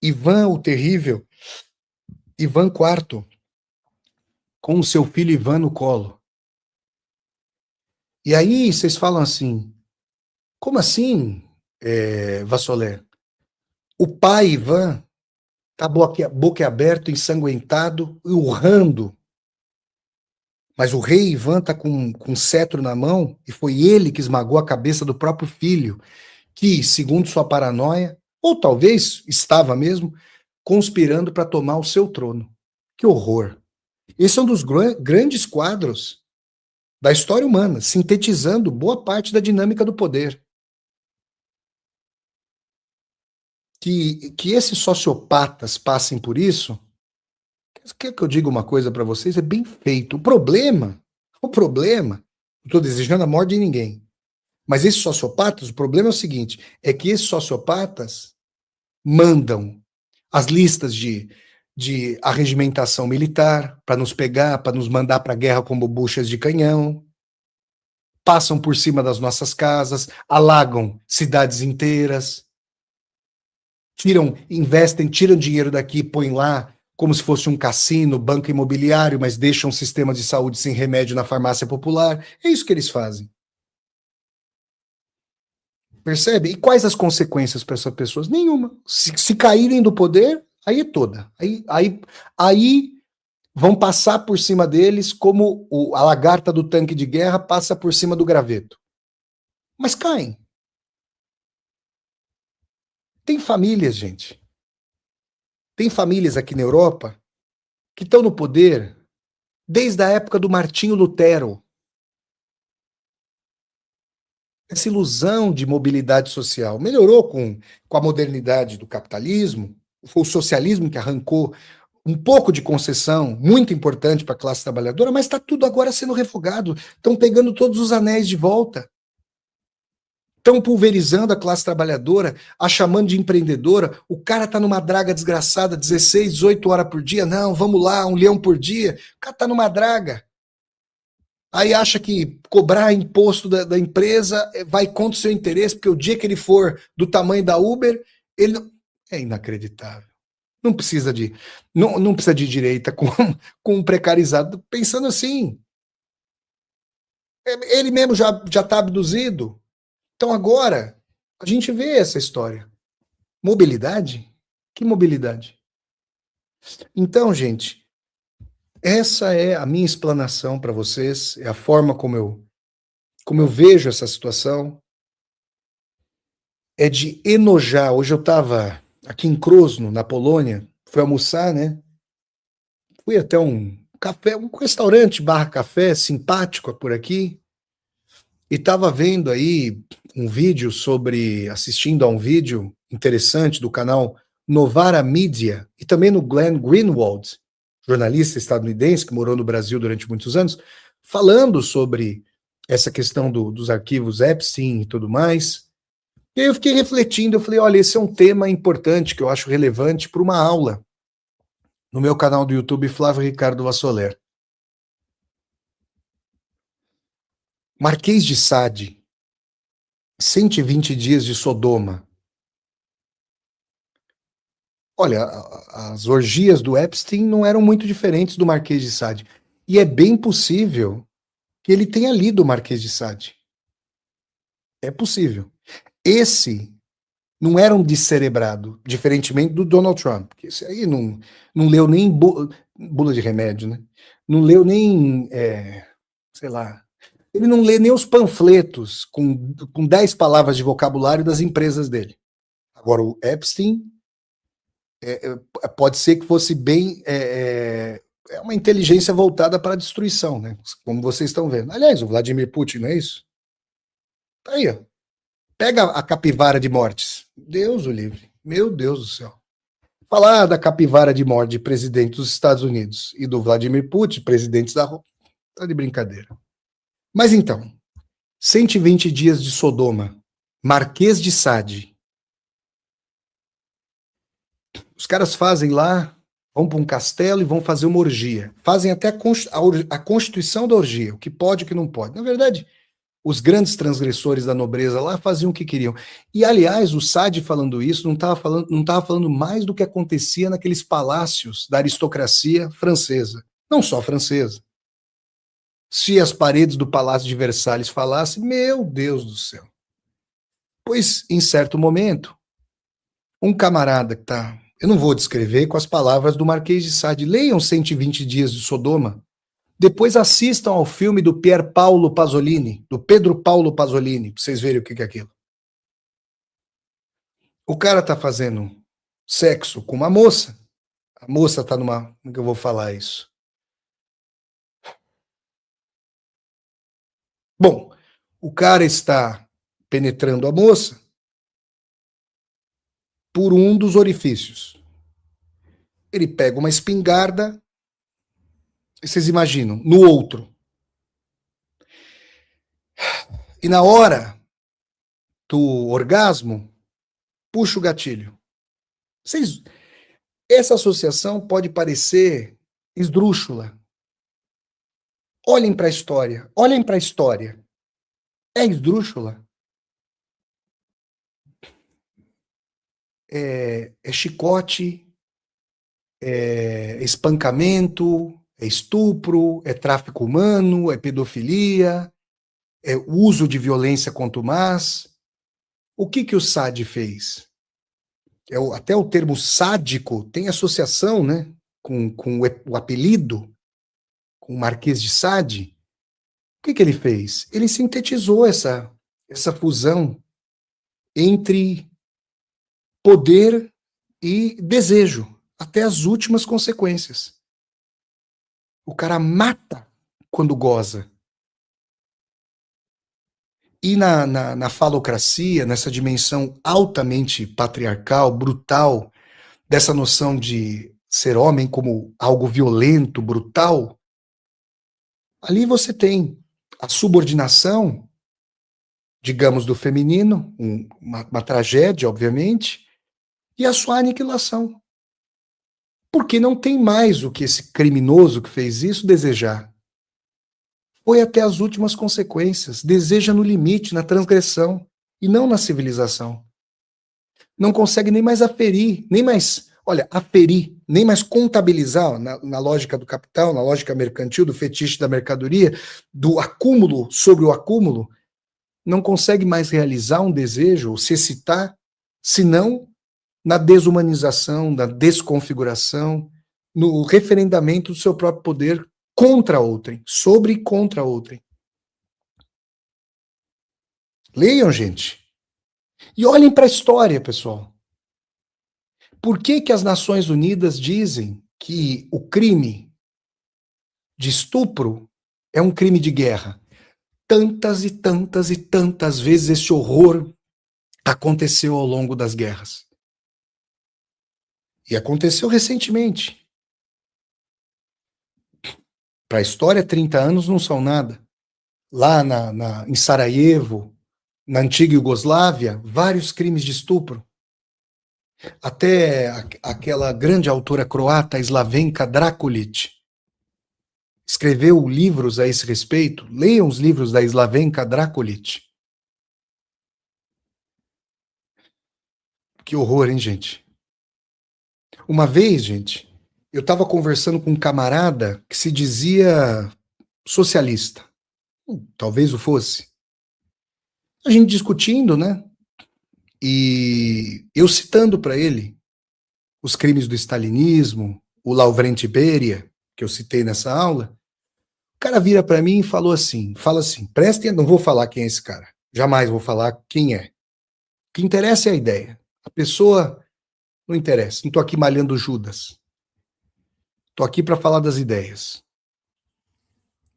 Ivan o Terrível, Ivan IV, com o seu filho Ivan no colo. E aí vocês falam assim, como assim, Vassolé? O pai Ivan está boca aberto, ensanguentado, urrando. Mas o rei Ivan está com cetro na mão e foi ele que esmagou a cabeça do próprio filho, que, segundo sua paranoia, ou talvez estava mesmo, conspirando para tomar o seu trono. Que horror! Esse é um dos grandes quadros da história humana, sintetizando boa parte da dinâmica do poder. Que esses sociopatas passem por isso, quer que eu diga uma coisa para vocês? É bem feito. O problema, não estou desejando a morte de ninguém, mas esses sociopatas, o problema é o seguinte, é que esses sociopatas mandam as listas de arregimentação militar para nos pegar, para nos mandar para a guerra como buchas de canhão, passam por cima das nossas casas, alagam cidades inteiras, investem, tiram dinheiro daqui, põem lá como se fosse um cassino, banco imobiliário, mas deixam um sistema de saúde sem remédio na farmácia popular. É isso que eles fazem. Percebe? E quais as consequências para essas pessoas? Nenhuma. Se caírem do poder, aí é toda. Aí vão passar por cima deles como a lagarta do tanque de guerra passa por cima do graveto. Mas caem. Tem famílias, gente. Tem famílias aqui na Europa que estão no poder desde a época do Martinho Lutero. Essa ilusão de mobilidade social melhorou com a modernidade do capitalismo, foi o socialismo que arrancou um pouco de concessão, muito importante para a classe trabalhadora, mas está tudo agora sendo refogado. Estão pegando todos os anéis de volta. Estão pulverizando a classe trabalhadora, a chamando de empreendedora. O cara está numa draga desgraçada, 16, 18 horas por dia. Não, vamos lá, 1 leão por dia. O cara está numa draga. Aí acha que cobrar imposto da empresa vai contra o seu interesse, porque o dia que ele for do tamanho da Uber, ele não... É inacreditável. Não precisa não precisa de direita com um precarizado pensando assim. Ele mesmo já está abduzido. Então agora a gente vê essa história. Mobilidade? Que mobilidade? Então, gente, essa é a minha explanação para vocês, é a forma como eu vejo essa situação. É de enojar. Hoje eu estava aqui em Krosno, na Polônia, fui almoçar, né? Fui até um café, um restaurante barra café simpático por aqui, e estava vendo aí um vídeo assistindo a um vídeo interessante do canal Novara Media, e também no Glenn Greenwald, jornalista estadunidense que morou no Brasil durante muitos anos, falando sobre essa questão dos arquivos Epstein e tudo mais. E aí eu fiquei refletindo, eu falei, olha, esse é um tema importante que eu acho relevante para uma aula no meu canal do YouTube, Flávio Ricardo Vassoler. Marquês de Sade, 120 dias de Sodoma. Olha, as orgias do Epstein não eram muito diferentes do Marquês de Sade. E é bem possível que ele tenha lido o Marquês de Sade. É possível. Esse não era um descerebrado, diferentemente do Donald Trump, que esse aí não leu nem bula de remédio, né? Não leu nem, sei lá, ele não lê nem os panfletos com 10 palavras de vocabulário das empresas dele. Agora, o Epstein pode ser que fosse bem uma inteligência voltada para a destruição, né? Como vocês estão vendo. Aliás, o Vladimir Putin, não é isso? Tá aí, ó. Pega a capivara de mortes. Deus o livre. Meu Deus do céu. Falar da capivara de morte de presidente dos Estados Unidos e do Vladimir Putin, presidente da Rússia, tá de brincadeira. Mas então, 120 dias de Sodoma, Marquês de Sade. Os caras fazem lá Vão para um castelo e vão fazer uma orgia. Fazem até a constituição da orgia, o que pode e o que não pode. Na verdade, os grandes transgressores da nobreza lá faziam o que queriam. E, aliás, o Sade falando isso não estava falando mais do que acontecia naqueles palácios da aristocracia francesa. Não só francesa. Se as paredes do Palácio de Versalhes falassem, meu Deus do céu. Pois, em certo momento, um camarada que está... Eu não vou descrever com as palavras do Marquês de Sade. Leiam 120 Dias de Sodoma. Depois assistam ao filme do Pier Paolo Pasolini, do Pedro Paulo Pasolini, para vocês verem o que é aquilo. O cara tá fazendo sexo com uma moça. A moça tá numa... Como é que eu vou falar isso? Bom, o cara está penetrando a moça por um dos orifícios. Ele pega uma espingarda, vocês imaginam, no outro. E na hora do orgasmo, puxa o gatilho. Vocês... Essa associação pode parecer esdrúxula. Olhem para a história, olhem para a história. É esdrúxula? É chicote, é espancamento, é estupro, é tráfico humano, é pedofilia, é uso de violência contumaz. O que o Sade fez? Até o termo sádico tem associação, né, com o apelido, com o Marquês de Sade. O que ele fez? Ele sintetizou essa fusão entre poder e desejo, até as últimas consequências. O cara mata quando goza. E na falocracia, nessa dimensão altamente patriarcal, brutal, dessa noção de ser homem como algo violento, brutal, ali você tem a subordinação, digamos, do feminino, uma tragédia, obviamente, e a sua aniquilação. Porque não tem mais o que esse criminoso que fez isso desejar. Foi até as últimas consequências, deseja no limite, na transgressão, e não na civilização. Não consegue nem mais aferir, nem mais contabilizar na lógica do capital, na lógica mercantil, do fetiche da mercadoria, do acúmulo sobre o acúmulo, não consegue mais realizar um desejo, ou se excitar, senão na desumanização, na desconfiguração, no referendamento do seu próprio poder contra outrem, sobre e contra outrem. Leiam, gente. E olhem para a história, pessoal. Por que as Nações Unidas dizem que o crime de estupro é um crime de guerra? Tantas e tantas e tantas vezes esse horror aconteceu ao longo das guerras. E aconteceu recentemente. Para a história, 30 anos não são nada. Lá em Sarajevo, na antiga Iugoslávia, vários crimes de estupro. Até aquela grande autora croata, Slavenka Drakulic, escreveu livros a esse respeito. Leiam os livros da Slavenka Drakulic. Que horror, hein, gente? Uma vez, gente, eu estava conversando com um camarada que se dizia socialista. Talvez o fosse. A gente discutindo, né? E eu citando para ele os crimes do stalinismo, o Lavrenti Beria, que eu citei nessa aula, o cara vira para mim e fala assim, prestem, não vou falar quem é esse cara, jamais vou falar quem é. O que interessa é a ideia. A pessoa não interessa, não estou aqui malhando Judas. Estou aqui para falar das ideias.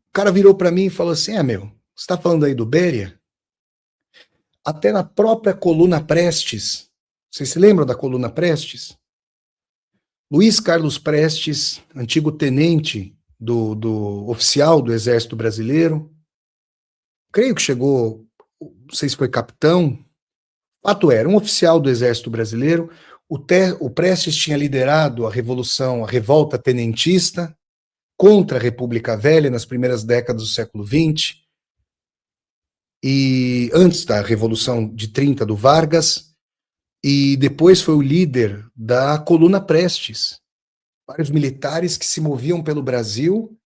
O cara virou para mim e falou assim, meu, você está falando aí do Beria? Até na própria coluna Prestes, vocês se lembram da coluna Prestes? Luiz Carlos Prestes, antigo tenente do oficial do Exército Brasileiro, creio que chegou, não sei se foi capitão, fato era, um oficial do Exército Brasileiro, O Prestes tinha liderado a revolução, a revolta tenentista contra a República Velha nas primeiras décadas do século XX, e antes da Revolução de 30 do Vargas, e depois foi o líder da Coluna Prestes, vários militares que se moviam pelo Brasil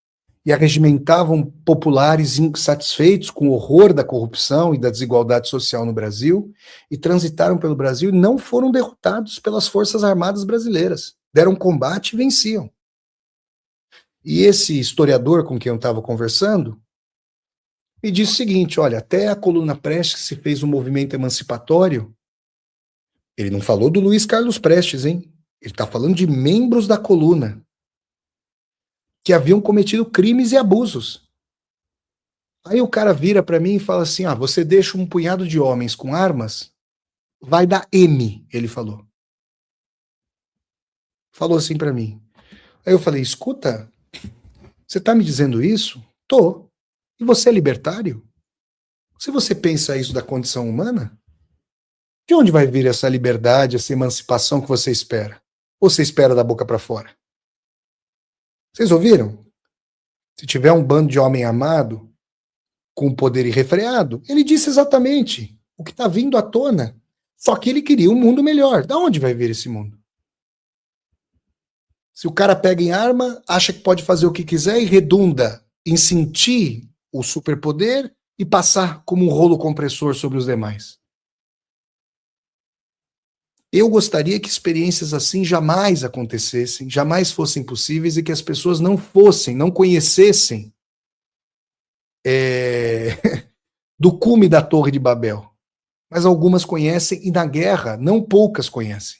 e arregimentavam populares insatisfeitos com o horror da corrupção e da desigualdade social no Brasil, e transitaram pelo Brasil e não foram derrotados pelas Forças Armadas brasileiras. Deram combate e venciam. E esse historiador com quem eu estava conversando me disse o seguinte: olha, até a Coluna Prestes se fez um movimento emancipatório. Ele não falou do Luiz Carlos Prestes, hein? Ele está falando de membros da coluna que haviam cometido crimes e abusos. Aí o cara vira para mim e fala assim: ah, você deixa um punhado de homens com armas, vai dar M, ele falou. Falou assim para mim. Aí eu falei: escuta, você tá me dizendo isso? Tô. E você é libertário? Se você pensa isso da condição humana, de onde vai vir essa liberdade, essa emancipação que você espera? Ou você espera da boca para fora? Vocês ouviram? Se tiver um bando de homem amado, com poder irrefreado, ele disse exatamente o que está vindo à tona. Só que ele queria um mundo melhor. Da onde vai vir esse mundo? Se o cara pega em arma, acha que pode fazer o que quiser e redunda em sentir o superpoder e passar como um rolo compressor sobre os demais. Eu gostaria que experiências assim jamais acontecessem, jamais fossem possíveis e que as pessoas não conhecessem do cume da Torre de Babel. Mas algumas conhecem e na guerra não poucas conhecem.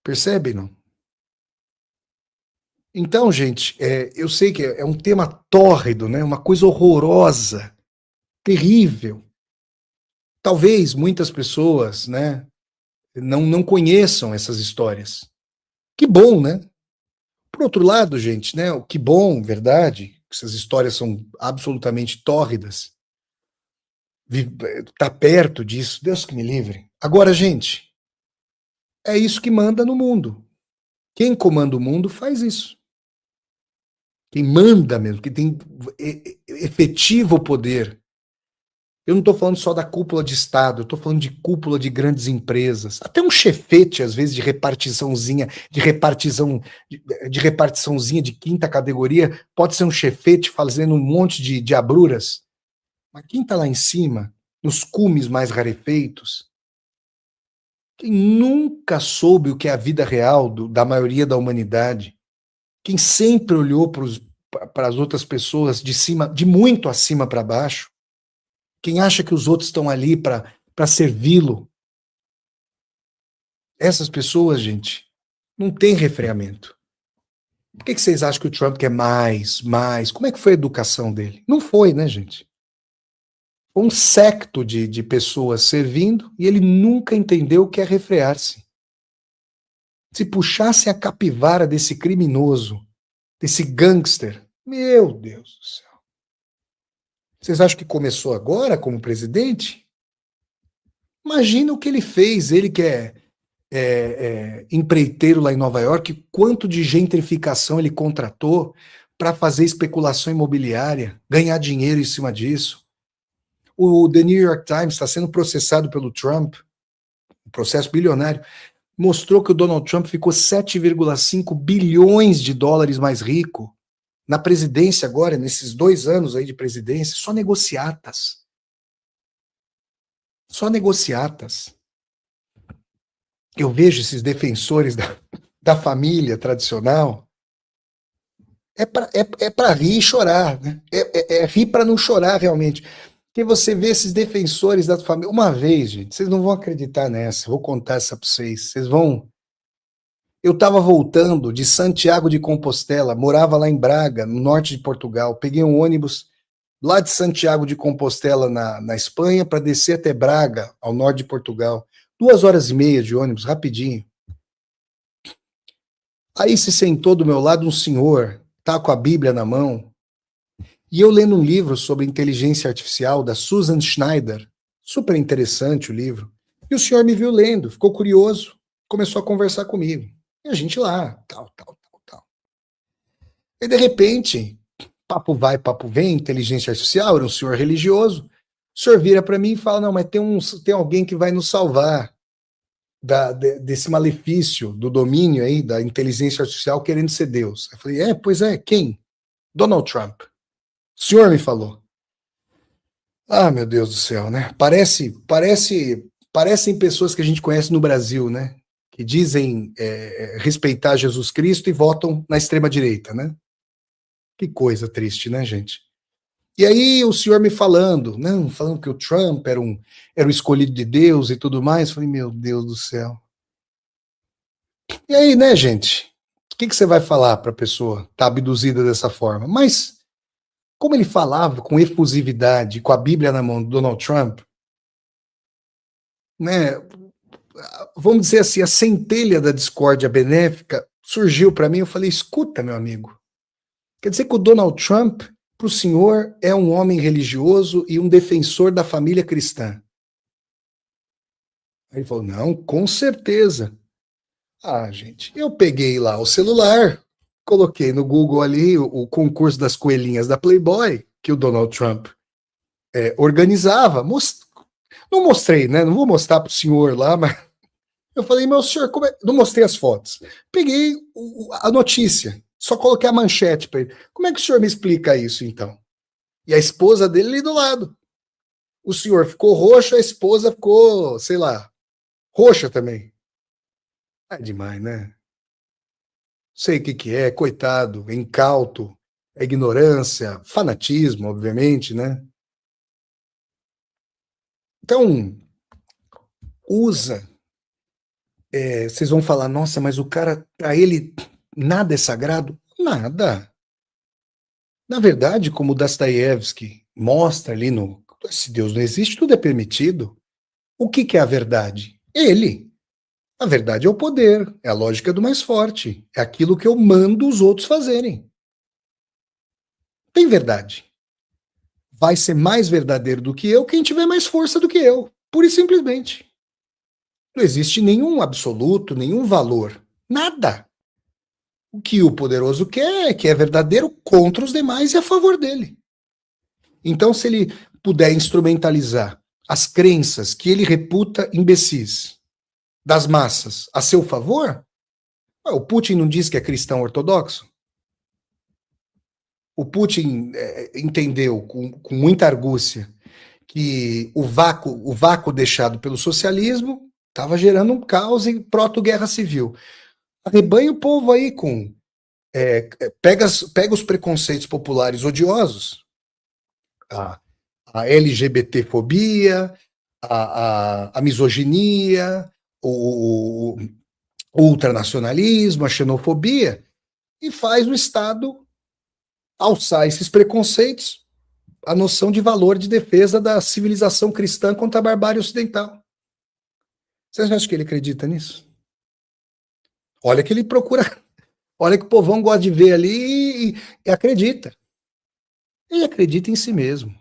Percebem, não? Então, gente, eu sei que é um tema tórrido, né? Uma coisa horrorosa, terrível. Talvez muitas pessoas, né, não conheçam essas histórias. Que bom, né? Por outro lado, gente, né, que bom, verdade, essas histórias são absolutamente tórridas. Tá perto disso, Deus que me livre. Agora, gente, é isso que manda no mundo. Quem comanda o mundo faz isso. Quem manda mesmo, quem tem efetivo poder. Eu não estou falando só da cúpula de Estado, eu estou falando de cúpula de grandes empresas. Até um chefete, às vezes, de repartiçãozinha, de repartiçãozinha de quinta categoria, pode ser um chefete fazendo um monte de diabruras. Mas quem está lá em cima, nos cumes mais rarefeitos, quem nunca soube o que é a vida real da maioria da humanidade, quem sempre olhou para as outras pessoas de cima, de muito acima para baixo, quem acha que os outros estão ali para servi-lo, essas pessoas, gente, não tem refreamento. Por que vocês acham que o Trump quer mais? Como é que foi a educação dele? Não foi, né, gente? Foi um secto de pessoas servindo e ele nunca entendeu o que é refrear-se. Se puxassem a capivara desse criminoso, desse gangster, meu Deus do céu. Vocês acham que começou agora como presidente? Imagina o que ele fez, ele que é empreiteiro lá em Nova York, quanto de gentrificação ele contratou para fazer especulação imobiliária, ganhar dinheiro em cima disso. O The New York Times está sendo processado pelo Trump, um processo bilionário, mostrou que o Donald Trump ficou 7,5 bilhões de dólares mais rico na presidência agora, nesses 2 anos aí de presidência, só negociatas. Só negociatas. Eu vejo esses defensores da família tradicional, é para rir e chorar, né? É rir para não chorar realmente. Porque você vê esses defensores da família. Uma vez, gente, vocês não vão acreditar nessa, vou contar essa para vocês. Vocês vão. Eu estava voltando de Santiago de Compostela, morava lá em Braga, no norte de Portugal. Peguei um ônibus lá de Santiago de Compostela, na Espanha, para descer até Braga, ao norte de Portugal. 2 horas e meia de ônibus, rapidinho. Aí se sentou do meu lado um senhor, tá com a Bíblia na mão, e eu lendo um livro sobre inteligência artificial da Susan Schneider, super interessante o livro. E o senhor me viu lendo, ficou curioso, começou a conversar comigo. E a gente lá, tal. E de repente, papo vai, papo vem, inteligência artificial, era um senhor religioso. O senhor vira para mim e fala: não, mas tem alguém que vai nos salvar desse malefício do domínio aí da inteligência artificial querendo ser Deus. Eu falei: pois é, quem? Donald Trump. O senhor me falou. Ah, meu Deus do céu, né? Parecem pessoas que a gente conhece no Brasil, né? Que dizem respeitar Jesus Cristo e votam na extrema direita, né? Que coisa triste, né, gente? E aí o senhor me falando que o Trump era o escolhido de Deus e tudo mais. Eu falei: meu Deus do céu. E aí, né, gente? O que você vai falar para a pessoa estar abduzida dessa forma? Mas como ele falava com efusividade, com a Bíblia na mão do Donald Trump, né? Vamos dizer assim, a centelha da discórdia benéfica surgiu para mim. Eu falei: escuta, meu amigo, quer dizer que o Donald Trump, para o senhor, é um homem religioso e um defensor da família cristã? Aí ele falou: não, com certeza. Ah, gente, eu peguei lá o celular, coloquei no Google ali o concurso das coelhinhas da Playboy, que o Donald Trump organizava. Não mostrei, né? Não vou mostrar para o senhor lá, mas eu falei: meu senhor, não mostrei as fotos. Peguei a notícia, só coloquei a manchete para ele. Como é que o senhor me explica isso, então? E a esposa dele ali do lado. O senhor ficou roxo, a esposa ficou, sei lá, roxa também. É demais, né? Sei o que é, coitado, é incauto, é ignorância, fanatismo, obviamente, né? Então, usa. Vocês vão falar: nossa, mas o cara, para ele, nada é sagrado? Nada. Na verdade, como Dostoiévski mostra ali no Se Deus não existe, tudo é permitido. O que é a verdade? Ele. A verdade é o poder, é a lógica do mais forte, é aquilo que eu mando os outros fazerem. Tem verdade. Vai ser mais verdadeiro do que eu quem tiver mais força do que eu, pura e simplesmente. Não existe nenhum absoluto, nenhum valor, nada. O que o poderoso quer é que é verdadeiro contra os demais e a favor dele. Então, se ele puder instrumentalizar as crenças que ele reputa imbecis das massas a seu favor, o Putin não diz que é cristão ortodoxo? O Putin entendeu com muita argúcia que o vácuo deixado pelo socialismo estava gerando um caos e proto-guerra civil. Arrebanha o povo aí com. Pega os preconceitos populares odiosos, a, a LGBTfobia, a misoginia, o ultranacionalismo, a xenofobia, e faz o Estado alçar esses preconceitos, a noção de valor de defesa da civilização cristã contra a barbárie ocidental. Vocês acham que ele acredita nisso? Olha que ele procura, olha que o povão gosta de ver ali e acredita. Ele acredita em si mesmo.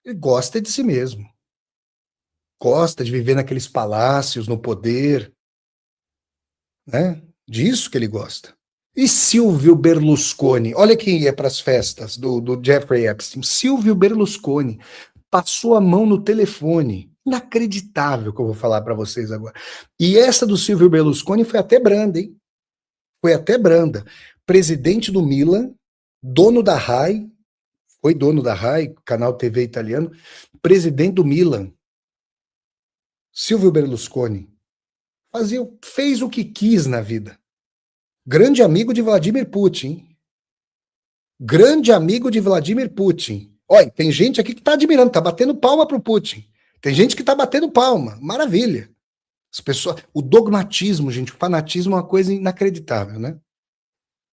Ele gosta de si mesmo. Gosta de viver naqueles palácios, no poder, né? Disso que ele gosta. E Silvio Berlusconi, olha quem ia para as festas do Jeffrey Epstein. Silvio Berlusconi passou a mão no telefone. Inacreditável que eu vou falar para vocês agora. E essa do Silvio Berlusconi foi até branda, hein? Foi até branda. Presidente do Milan, dono da Rai, foi dono da Rai, canal TV italiano, presidente do Milan, Silvio Berlusconi, fez o que quis na vida. Grande amigo de Vladimir Putin. Grande amigo de Vladimir Putin. Olha, tem gente aqui que está admirando, está batendo palma para o Putin. Tem gente que está batendo palma. Maravilha. As pessoas, o dogmatismo, gente, o fanatismo é uma coisa inacreditável, né?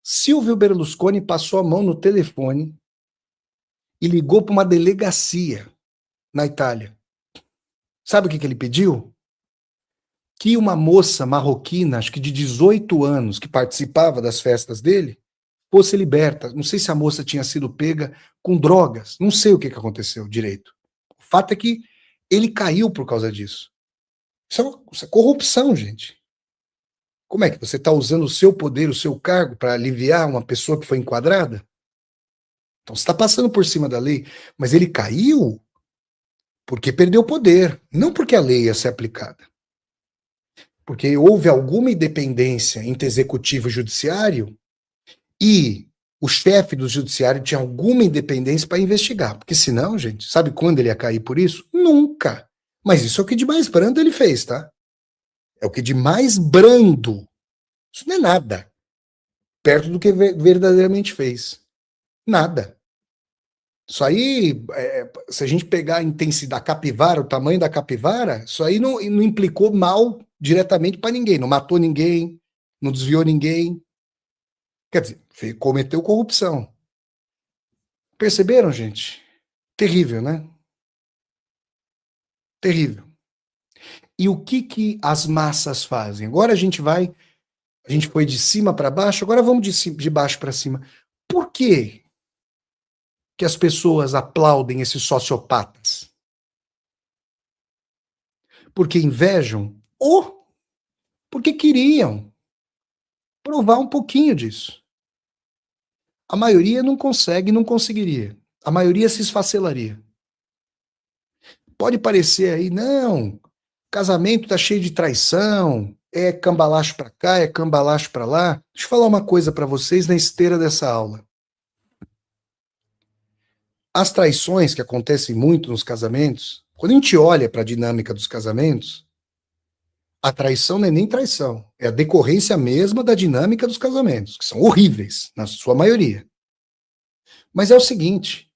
Silvio Berlusconi passou a mão no telefone e ligou para uma delegacia na Itália. Sabe o que ele pediu? Que uma moça marroquina, acho que de 18 anos, que participava das festas dele, fosse liberta. Não sei se a moça tinha sido pega com drogas, não sei o que aconteceu direito. O fato é que ele caiu por causa disso. Isso é corrupção, gente. Como é que você está usando o seu poder, o seu cargo, para aliviar uma pessoa que foi enquadrada? Então você está passando por cima da lei, mas ele caiu porque perdeu poder, não porque a lei ia ser aplicada. Porque houve alguma independência entre executivo e judiciário e o chefe do judiciário tinha alguma independência para investigar. Porque senão, gente, sabe quando ele ia cair por isso? Nunca. Mas isso é o que de mais brando ele fez, tá? É o que de mais brando. Isso não é nada perto do que verdadeiramente fez. Nada. Isso aí, se a gente pegar a intensidade da capivara, o tamanho da capivara, isso aí não implicou mal diretamente para ninguém. Não matou ninguém, não desviou ninguém. Quer dizer, cometeu corrupção. Perceberam, gente? Terrível, né? Terrível. E o que as massas fazem? Agora a gente foi de cima para baixo, agora vamos de baixo para cima. Por que que as pessoas aplaudem esses sociopatas? Porque invejam ou porque queriam provar um pouquinho disso. A maioria não consegue, não conseguiria. A maioria se esfacelaria. Pode parecer aí, não, casamento tá cheio de traição, é cambalacho para cá, é cambalacho para lá. Deixa eu falar uma coisa para vocês na esteira dessa aula. As traições que acontecem muito nos casamentos, quando a gente olha para a dinâmica dos casamentos, a traição não é nem traição, é a decorrência mesma da dinâmica dos casamentos, que são horríveis, na sua maioria. Mas é o seguinte,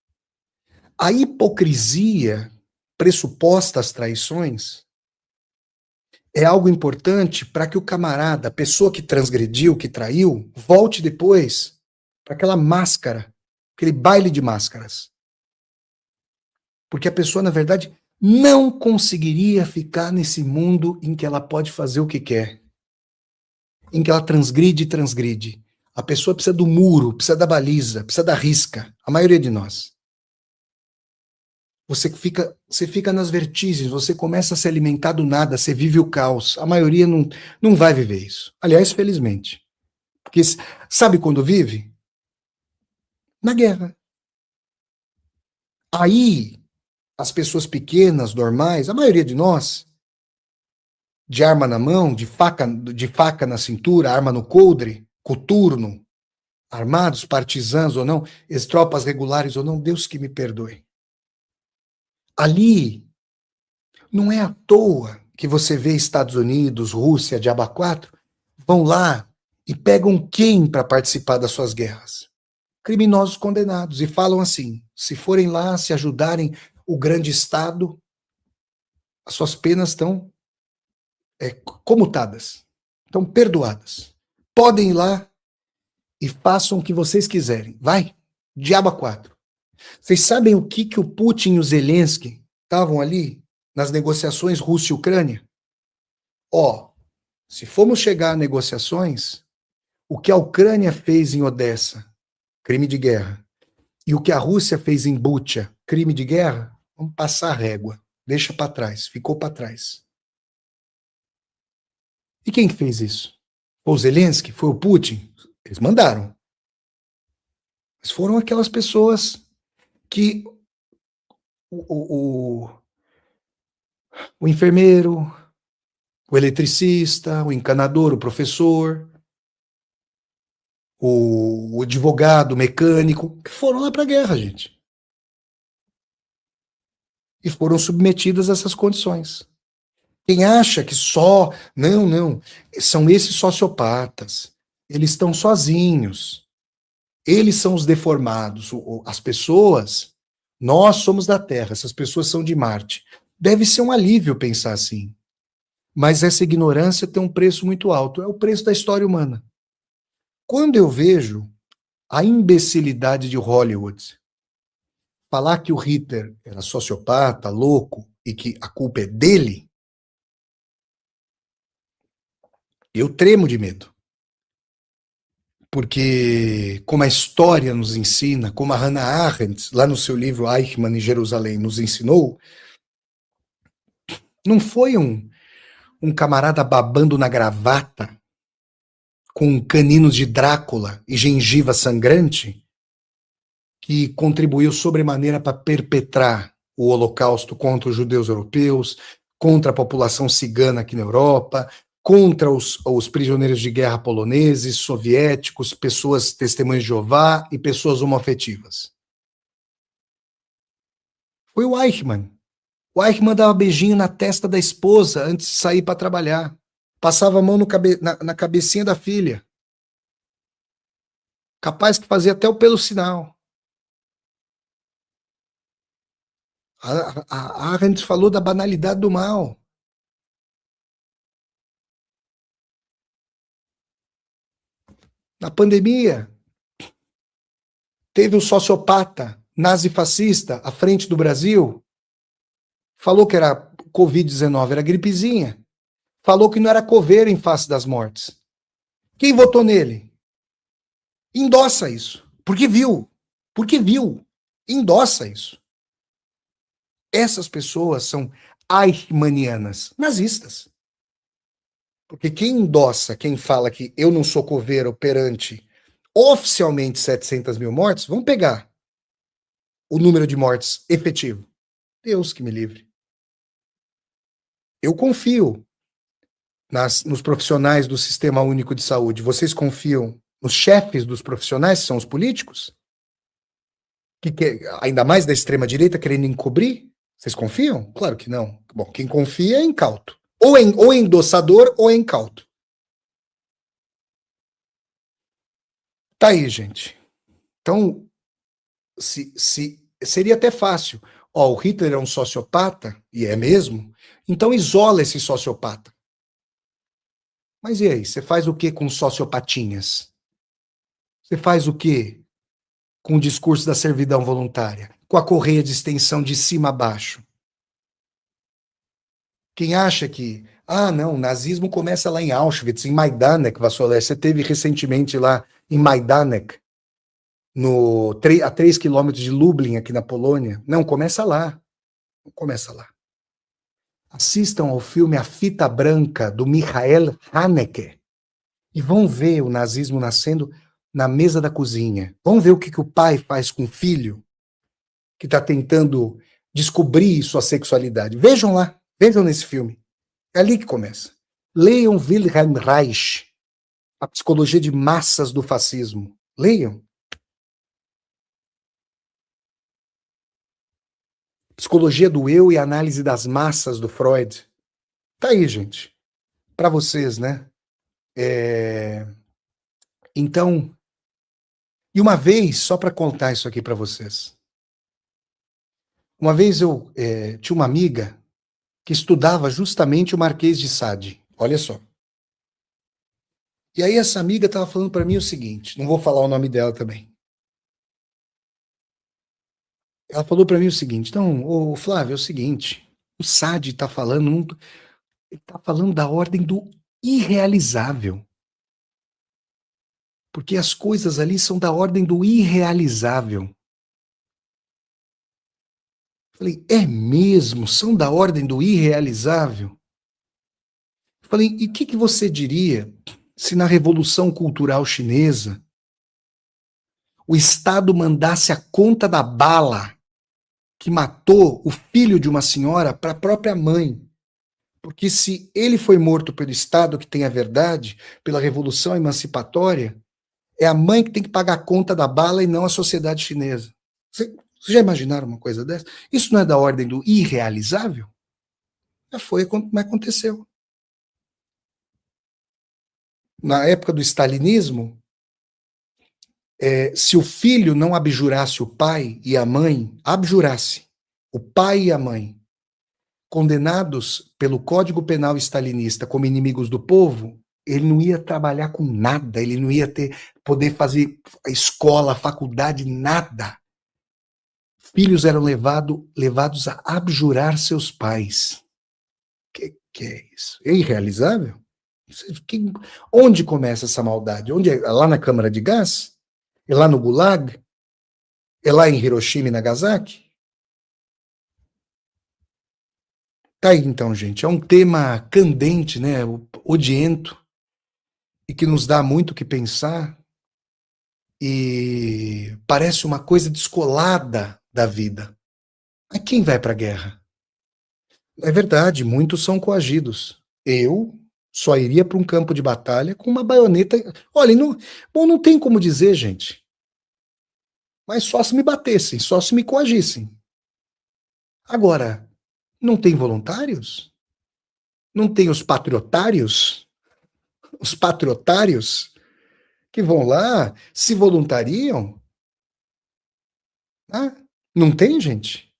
a hipocrisia pressuposta às traições é algo importante para que o camarada, a pessoa que transgrediu, que traiu, volte depois para aquela máscara, aquele baile de máscaras. Porque a pessoa, na verdade, não conseguiria ficar nesse mundo em que ela pode fazer o que quer, em que ela transgride e transgride. A pessoa precisa do muro, precisa da baliza, precisa da risca, a maioria de nós. Você fica nas vertigens, você começa a se alimentar do nada, você vive o caos. A maioria não vai viver isso. Aliás, felizmente. Porque sabe quando vive? Na guerra. Aí, as pessoas pequenas, normais, a maioria de nós, de arma na mão, de faca na cintura, arma no coldre, coturno, armados, partisãs ou não, tropas regulares ou não, Deus que me perdoe. Ali, não é à toa que você vê Estados Unidos, Rússia, Diaba 4, vão lá e pegam quem para participar das suas guerras? Criminosos condenados. E falam assim, se forem lá, se ajudarem o grande Estado, as suas penas estão comutadas, estão perdoadas. Podem ir lá e façam o que vocês quiserem. Vai, Diaba 4. Vocês sabem o que o Putin e o Zelensky estavam ali nas negociações Rússia e Ucrânia? Ó, se formos chegar a negociações, o que a Ucrânia fez em Odessa, crime de guerra, e o que a Rússia fez em Bucha, crime de guerra, vamos passar a régua. Deixa para trás, ficou para trás. E quem fez isso? Foi o Zelensky? Foi o Putin? Eles mandaram. Mas foram aquelas pessoas que o enfermeiro, o eletricista, o encanador, o professor, o advogado, o mecânico, que foram lá para a guerra, gente. E foram submetidas a essas condições. Quem acha que só... Não. São esses sociopatas. Eles estão sozinhos. Eles são os deformados. As pessoas... Nós somos da Terra, essas pessoas são de Marte. Deve ser um alívio pensar assim. Mas essa ignorância tem um preço muito alto. É o preço da história humana. Quando eu vejo a imbecilidade de Hollywood falar que o Hitler era sociopata, louco, e que a culpa é dele, eu tremo de medo. Porque, como a história nos ensina, como a Hannah Arendt, lá no seu livro Eichmann em Jerusalém, nos ensinou, não foi um camarada babando na gravata, com caninos de Drácula e gengiva sangrante, que contribuiu sobremaneira para perpetrar o Holocausto contra os judeus europeus, contra a população cigana aqui na Europa, contra os prisioneiros de guerra poloneses, soviéticos, pessoas testemunhas de Jeová e pessoas homoafetivas. Foi o Eichmann. O Eichmann dava beijinho na testa da esposa antes de sair para trabalhar. Passava a mão na cabecinha da filha. Capaz que fazia até o pelo sinal. A Arendt falou da banalidade do mal. Na pandemia, teve o sociopata nazifascista à frente do Brasil, falou que era Covid-19, era gripezinha. Falou que não era coveira em face das mortes. Quem votou nele? Endossa isso. Porque viu. Porque viu. Endossa isso. Essas pessoas são eichmannianas, nazistas. Porque quem endossa, quem fala que eu não sou coveiro perante oficialmente 700 mil mortes, vamos pegar o número de mortes efetivo. Deus que me livre. Eu confio nos profissionais do Sistema Único de Saúde. Vocês confiam nos chefes dos profissionais, que são os políticos? Ainda mais da extrema-direita querendo encobrir? Vocês confiam? Claro que não. Bom, quem confia é incauto. Ou é endossador ou é incauto. Tá aí, gente. Então, seria até fácil. Ó, o Hitler é um sociopata, e é mesmo, então isola esse sociopata. Mas e aí, você faz o que com sociopatinhas? Você faz o que com o discurso da servidão voluntária? Com a correia de extensão de cima a baixo? Quem acha que, não, o nazismo começa lá em Auschwitz, em Majdanek, Vassoler, você teve recentemente lá em Majdanek, a 3 quilômetros de Lublin, aqui na Polônia. Não, começa lá. Começa lá. Assistam ao filme A Fita Branca, do Michael Haneke, e vão ver o nazismo nascendo na mesa da cozinha. Vão ver o que o pai faz com o filho, que está tentando descobrir sua sexualidade. Vejam lá, vejam nesse filme. É ali que começa. Leiam Wilhelm Reich, A Psicologia de Massas do Fascismo. Leiam. Psicologia do Eu e Análise das Massas, do Freud. Tá aí, gente. Para vocês, né? Então, e uma vez, só para contar isso aqui para vocês. Uma vez eu tinha uma amiga que estudava justamente o Marquês de Sade. Olha só. E aí essa amiga estava falando para mim o seguinte, não vou falar o nome dela também. Ela falou para mim o seguinte, então, ô Flávio, é o seguinte, o Sade está falando da ordem do irrealizável. Porque as coisas ali são da ordem do irrealizável. Falei, é mesmo? São da ordem do irrealizável? Falei, e o que você diria se na Revolução Cultural Chinesa o Estado mandasse a conta da bala que matou o filho de uma senhora para a própria mãe? Porque se ele foi morto pelo Estado, que tem a verdade, pela Revolução Emancipatória, é a mãe que tem que pagar a conta da bala e não a sociedade chinesa. Vocês já imaginaram uma coisa dessa? Isso não é da ordem do irrealizável? Já foi como aconteceu. Na época do stalinismo, se o filho não abjurasse o pai e a mãe, abjurasse o pai e a mãe, condenados pelo Código Penal stalinista como inimigos do povo, ele não ia trabalhar com nada, ele não ia poder fazer escola, faculdade, nada. Filhos eram levados a abjurar seus pais. Que é isso? É irrealizável? Onde começa essa maldade? Onde é lá na Câmara de Gás? É lá no Gulag? É lá em Hiroshima e Nagasaki? Tá aí então, gente. É um tema candente, né? Odiento e que nos dá muito o que pensar e parece uma coisa descolada da vida. Mas quem vai para a guerra? É verdade, muitos são coagidos. Eu só iria para um campo de batalha com uma baioneta. Olha, não, bom, não tem como dizer, gente. Mas só se me batessem, só se me coagissem. Agora, não tem voluntários? Não tem os patriotários? Os patriotários que vão lá, se voluntariam? Ah, não tem, gente?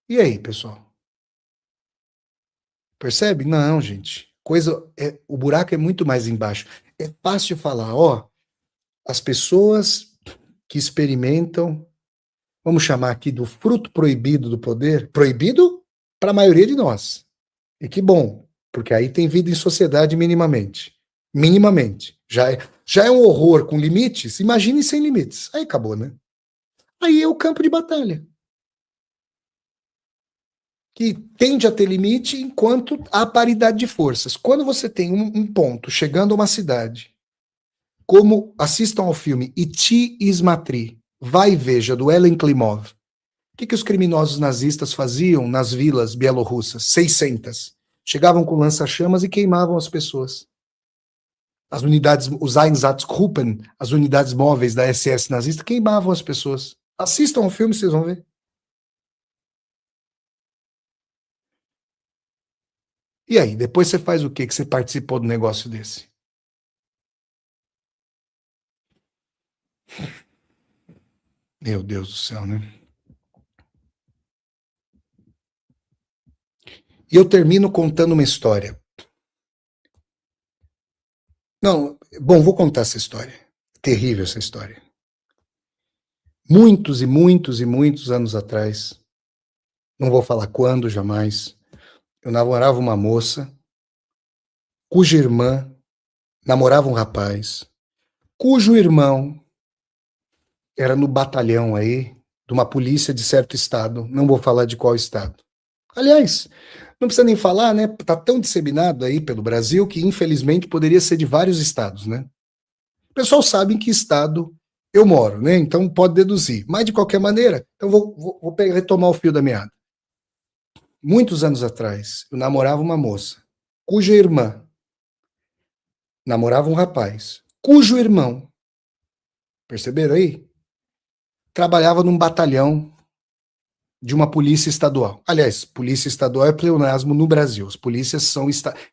E aí, pessoal? Percebe? Não, gente. O buraco é muito mais embaixo. É fácil falar, ó, as pessoas que experimentam, vamos chamar aqui do fruto proibido do poder, proibido para a maioria de nós. E que bom, porque aí tem vida em sociedade minimamente. Minimamente. Já é um horror com limites, imagine sem limites. Aí acabou, né? Aí é o campo de batalha, que tende a ter limite enquanto há paridade de forças. Quando você tem um ponto chegando a uma cidade, como assistam ao filme Iti Ismatri, Vai e Veja, do Ellen Klimov. O que os criminosos nazistas faziam nas vilas bielorrussas? 600. Chegavam com lança-chamas e queimavam as pessoas. As unidades, os Einsatzgruppen, as unidades móveis da SS nazista, queimavam as pessoas. Assistam ao filme, vocês vão ver. E aí, depois você faz o quê que você participou do negócio desse? Meu Deus do céu, né? E eu termino contando uma história. Não, bom, vou contar essa história. Terrível essa história. Muitos e muitos e muitos anos atrás, não vou falar quando, jamais, eu namorava uma moça cuja irmã namorava um rapaz, cujo irmão era no batalhão aí de uma polícia de certo estado, não vou falar de qual estado. Aliás, não precisa nem falar, né? Tá tão disseminado aí pelo Brasil que infelizmente poderia ser de vários estados, né? O pessoal sabe em que estado eu moro, né? Então pode deduzir. Mas de qualquer maneira, então vou retomar o fio da meada. Muitos anos atrás, eu namorava uma moça cuja irmã namorava um rapaz cujo irmão, perceberam aí? Trabalhava num batalhão de uma polícia estadual. Aliás, polícia estadual é pleonasmo no Brasil. As polícias são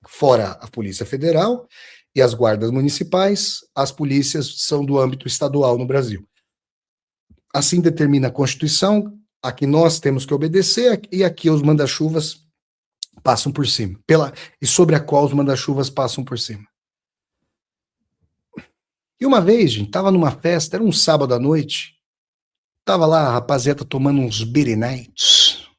fora a Polícia Federal e as guardas municipais, as polícias são do âmbito estadual no Brasil. Assim determina a Constituição, a que nós temos que obedecer e aqui os manda-chuvas passam por cima, e sobre a qual os manda-chuvas passam por cima. E uma vez, gente, tava numa festa, era um sábado à noite, tava lá a rapaziada tomando uns beer nights,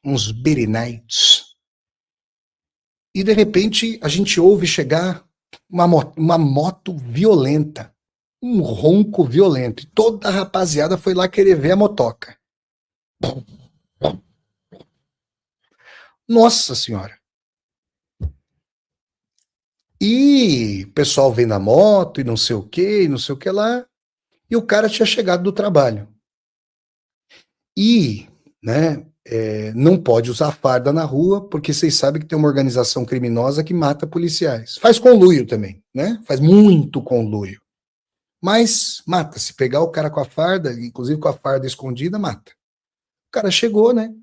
e de repente a gente ouve chegar uma moto violenta, um ronco violento, e toda a rapaziada foi lá querer ver a motoca. Nossa senhora! E o pessoal vem na moto e não sei o que, não sei o que lá, e o cara tinha chegado do trabalho. E, né, não pode usar farda na rua, porque vocês sabem que tem uma organização criminosa que mata policiais. Faz conluio também, né? Faz muito conluio. Mas mata. Se pegar o cara com a farda, inclusive com a farda escondida, mata. O cara chegou, né?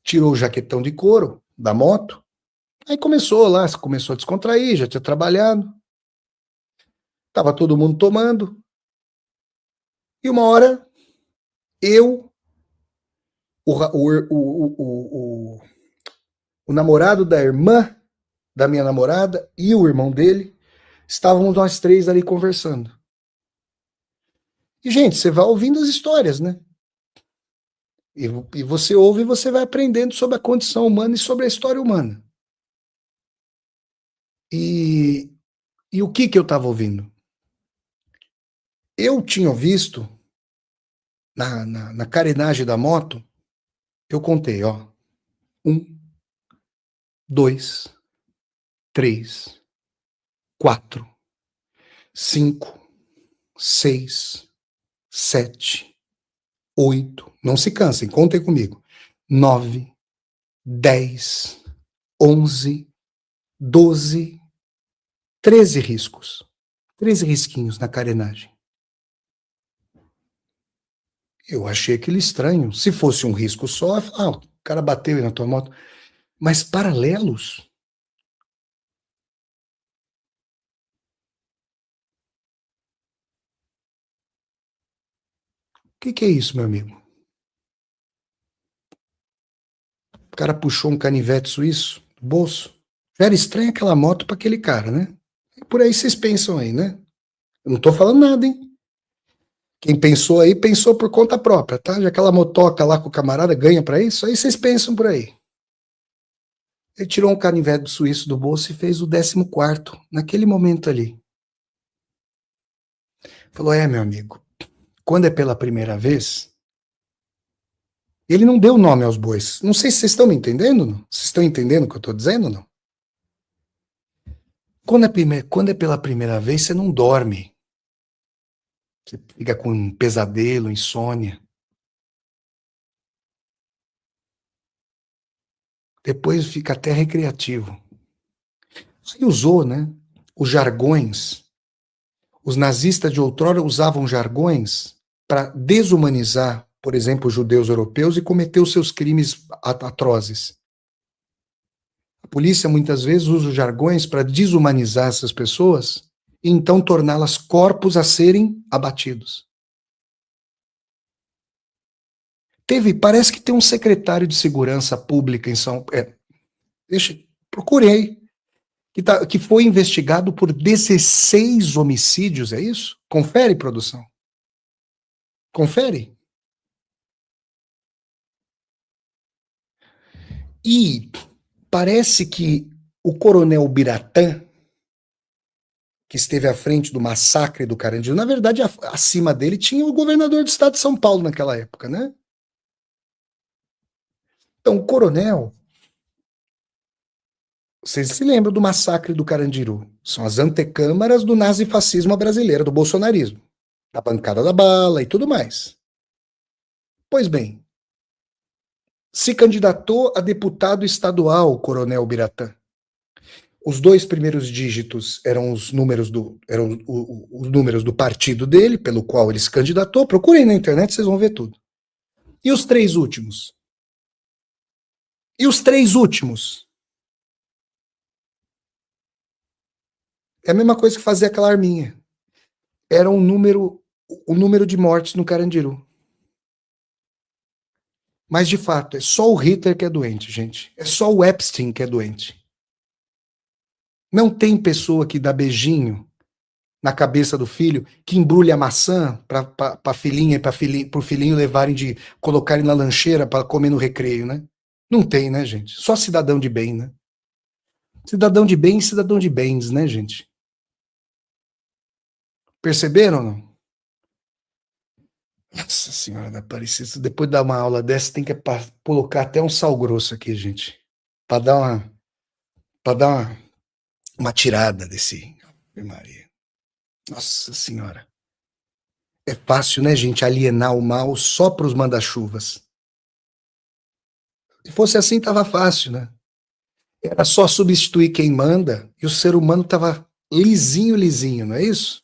Tirou o jaquetão de couro da moto. Aí começou a descontrair, já tinha trabalhado. Tava todo mundo tomando. E uma hora, eu, o namorado da irmã da minha namorada e o irmão dele, estávamos nós três ali conversando. E, gente, você vai ouvindo as histórias, né? E você ouve e você vai aprendendo sobre a condição humana e sobre a história humana. E o que eu estava ouvindo? Eu tinha visto, na carenagem da moto, eu contei, ó. 1, 2, 3, 4, 5, 6, 7, 8. Não se cansem, contem comigo. 9, 10, 11, 12, 13 riscos. 13 risquinhos na carenagem. Eu achei aquilo estranho. Se fosse um risco só, o cara bateu aí na tua moto. Mas paralelos? O que é isso, meu amigo? O cara puxou um canivete suíço do bolso. Já era estranha aquela moto para aquele cara, né? Por aí vocês pensam aí, né? Eu não tô falando nada, hein? Quem pensou aí, pensou por conta própria, tá? Já aquela motoca lá com o camarada ganha para isso, aí vocês pensam por aí. Ele tirou um canivete suíço do bolso e fez o 14º, naquele momento ali. Falou, meu amigo, quando é pela primeira vez, ele não deu nome aos bois. Não sei se vocês estão me entendendo, não? Vocês estão entendendo o que eu estou dizendo, não? Quando é pela primeira vez, você não dorme. Você fica com um pesadelo, insônia. Depois fica até recreativo. Aí usou, né? Os jargões. Os nazistas de outrora usavam jargões para desumanizar, por exemplo, os judeus europeus e cometer os seus crimes atrozes. A polícia muitas vezes usa os jargões para desumanizar essas pessoas e então torná-las corpos a serem abatidos. Parece que tem um secretário de segurança pública em São Paulo. Procurei. Que foi investigado por 16 homicídios, é isso? Confere, produção. Confere. E parece que o coronel Biratã, que esteve à frente do massacre do Carandiru, na verdade, acima dele tinha o governador do estado de São Paulo naquela época, né? Então, o coronel, vocês se lembram do massacre do Carandiru? São as antecâmaras do nazifascismo brasileiro, do bolsonarismo, da bancada da bala e tudo mais. Pois bem, se candidatou a deputado estadual, Coronel Biratã. Os 2 primeiros dígitos eram os números os números do partido dele, pelo qual ele se candidatou. Procurem na internet, vocês vão ver tudo. E os 3 últimos? E os 3 últimos? É a mesma coisa que fazer aquela arminha. Era o número de mortes no Carandiru. Mas, de fato, é só o Hitler que é doente, gente. É só o Epstein que é doente. Não tem pessoa que dá beijinho na cabeça do filho, que embrulha a maçã para a filhinha e para o filhinho levarem de colocarem na lancheira para comer no recreio, né? Não tem, né, gente? Só cidadão de bem, né? Cidadão de bem e cidadão de bens, né, gente? Perceberam ou não? Nossa Senhora da Aparecida, depois de dar uma aula dessa, tem que colocar até um sal grosso aqui, gente. Para dar uma tirada desse. Maria. Nossa Senhora. É fácil, né, gente, alienar o mal só para os manda-chuvas. Se fosse assim, tava fácil, né? Era só substituir quem manda e o ser humano tava lisinho, lisinho, não é isso?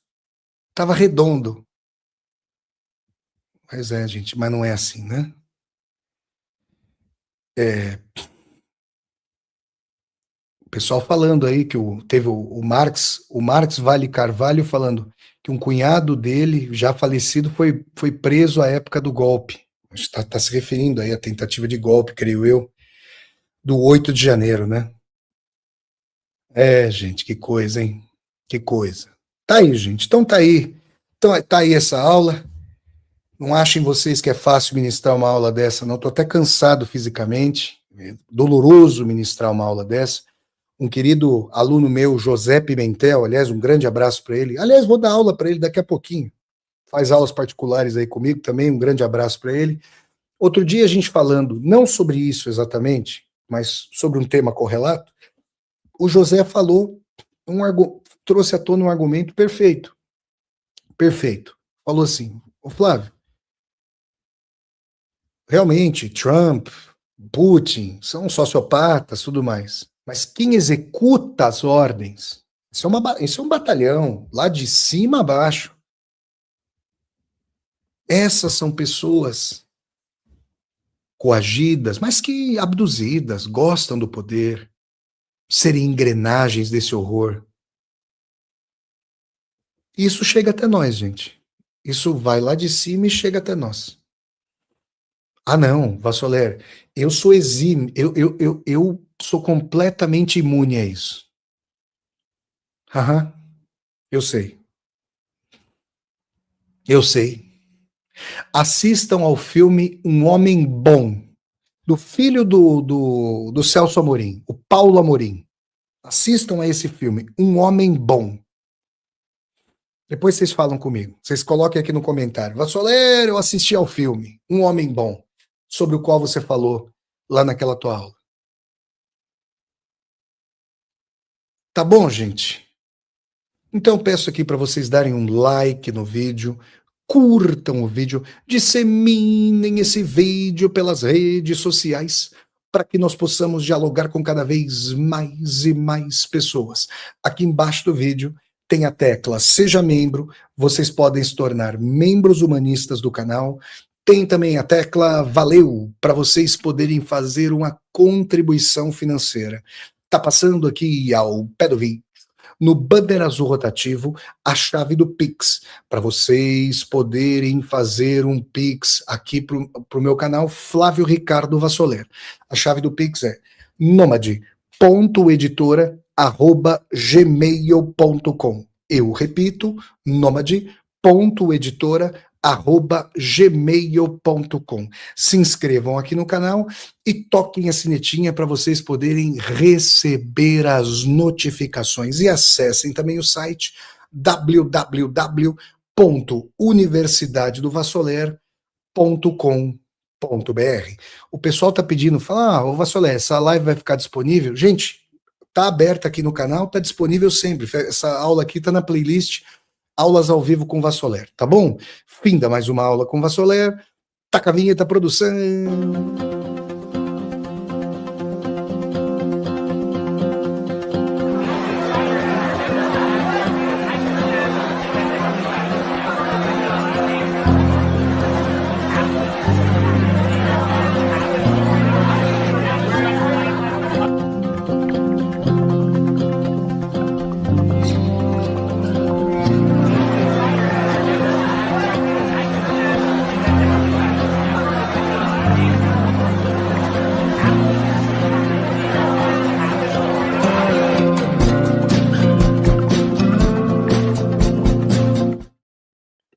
Tava redondo. Mas gente, mas não é assim, né? O pessoal falando aí que teve o Marx Vale Carvalho falando que um cunhado dele, já falecido, foi preso à época do golpe. Está se referindo aí à tentativa de golpe, creio eu, do 8 de janeiro, né? Gente, que coisa, hein? Que coisa. Tá aí, gente. Então tá aí. Então tá aí essa aula. Não achem vocês que é fácil ministrar uma aula dessa, não. Estou até cansado fisicamente. É doloroso ministrar uma aula dessa. Um querido aluno meu, José Pimentel, aliás, um grande abraço para ele. Aliás, vou dar aula para ele daqui a pouquinho. Faz aulas particulares aí comigo também, um grande abraço para ele. Outro dia a gente falando, não sobre isso exatamente, mas sobre um tema correlato, o José falou, trouxe à tona um argumento perfeito. Perfeito. Falou assim, ô Flávio, realmente, Trump, Putin, são sociopatas, tudo mais. Mas quem executa as ordens, isso é um batalhão, lá de cima a baixo. Essas são pessoas coagidas, mas que abduzidas, gostam do poder, serem engrenagens desse horror. Isso chega até nós, gente. Isso vai lá de cima e chega até nós. Ah, não, Vassoler, eu sou exímio, eu sou completamente imune a isso. Aham, eu sei. Eu sei. Assistam ao filme Um Homem Bom, do filho do Celso Amorim, o Paulo Amorim. Assistam a esse filme, Um Homem Bom. Depois vocês falam comigo. Vocês coloquem aqui no comentário. Vassoler, eu assisti ao filme Um Homem Bom, sobre o qual você falou lá naquela tua aula. Tá bom, gente? Então peço aqui para vocês darem um like no vídeo, curtam o vídeo, disseminem esse vídeo pelas redes sociais para que nós possamos dialogar com cada vez mais e mais pessoas. Aqui embaixo do vídeo tem a tecla Seja Membro, vocês podem se tornar membros humanistas do canal. Tem também a tecla Valeu, para vocês poderem fazer uma contribuição financeira. Tá passando aqui ao pé do vídeo, no banner azul rotativo, a chave do Pix, para vocês poderem fazer um Pix aqui para o meu canal Flávio Ricardo Vassoler. A chave do Pix é nomade.editora@gmail.com. Eu repito, nomade.editora@gmail.com. Se inscrevam aqui no canal e toquem a sinetinha para vocês poderem receber as notificações. E acessem também o site www.universidadedovassoler.com.br. O pessoal tá pedindo, fala, ô Vassoler, essa live vai ficar disponível? Gente, tá aberta aqui no canal, tá disponível sempre. Essa aula aqui tá na playlist Aulas ao Vivo com Vassoler, tá bom? Finda mais uma aula com Vassoler. Taca a vinheta, produção.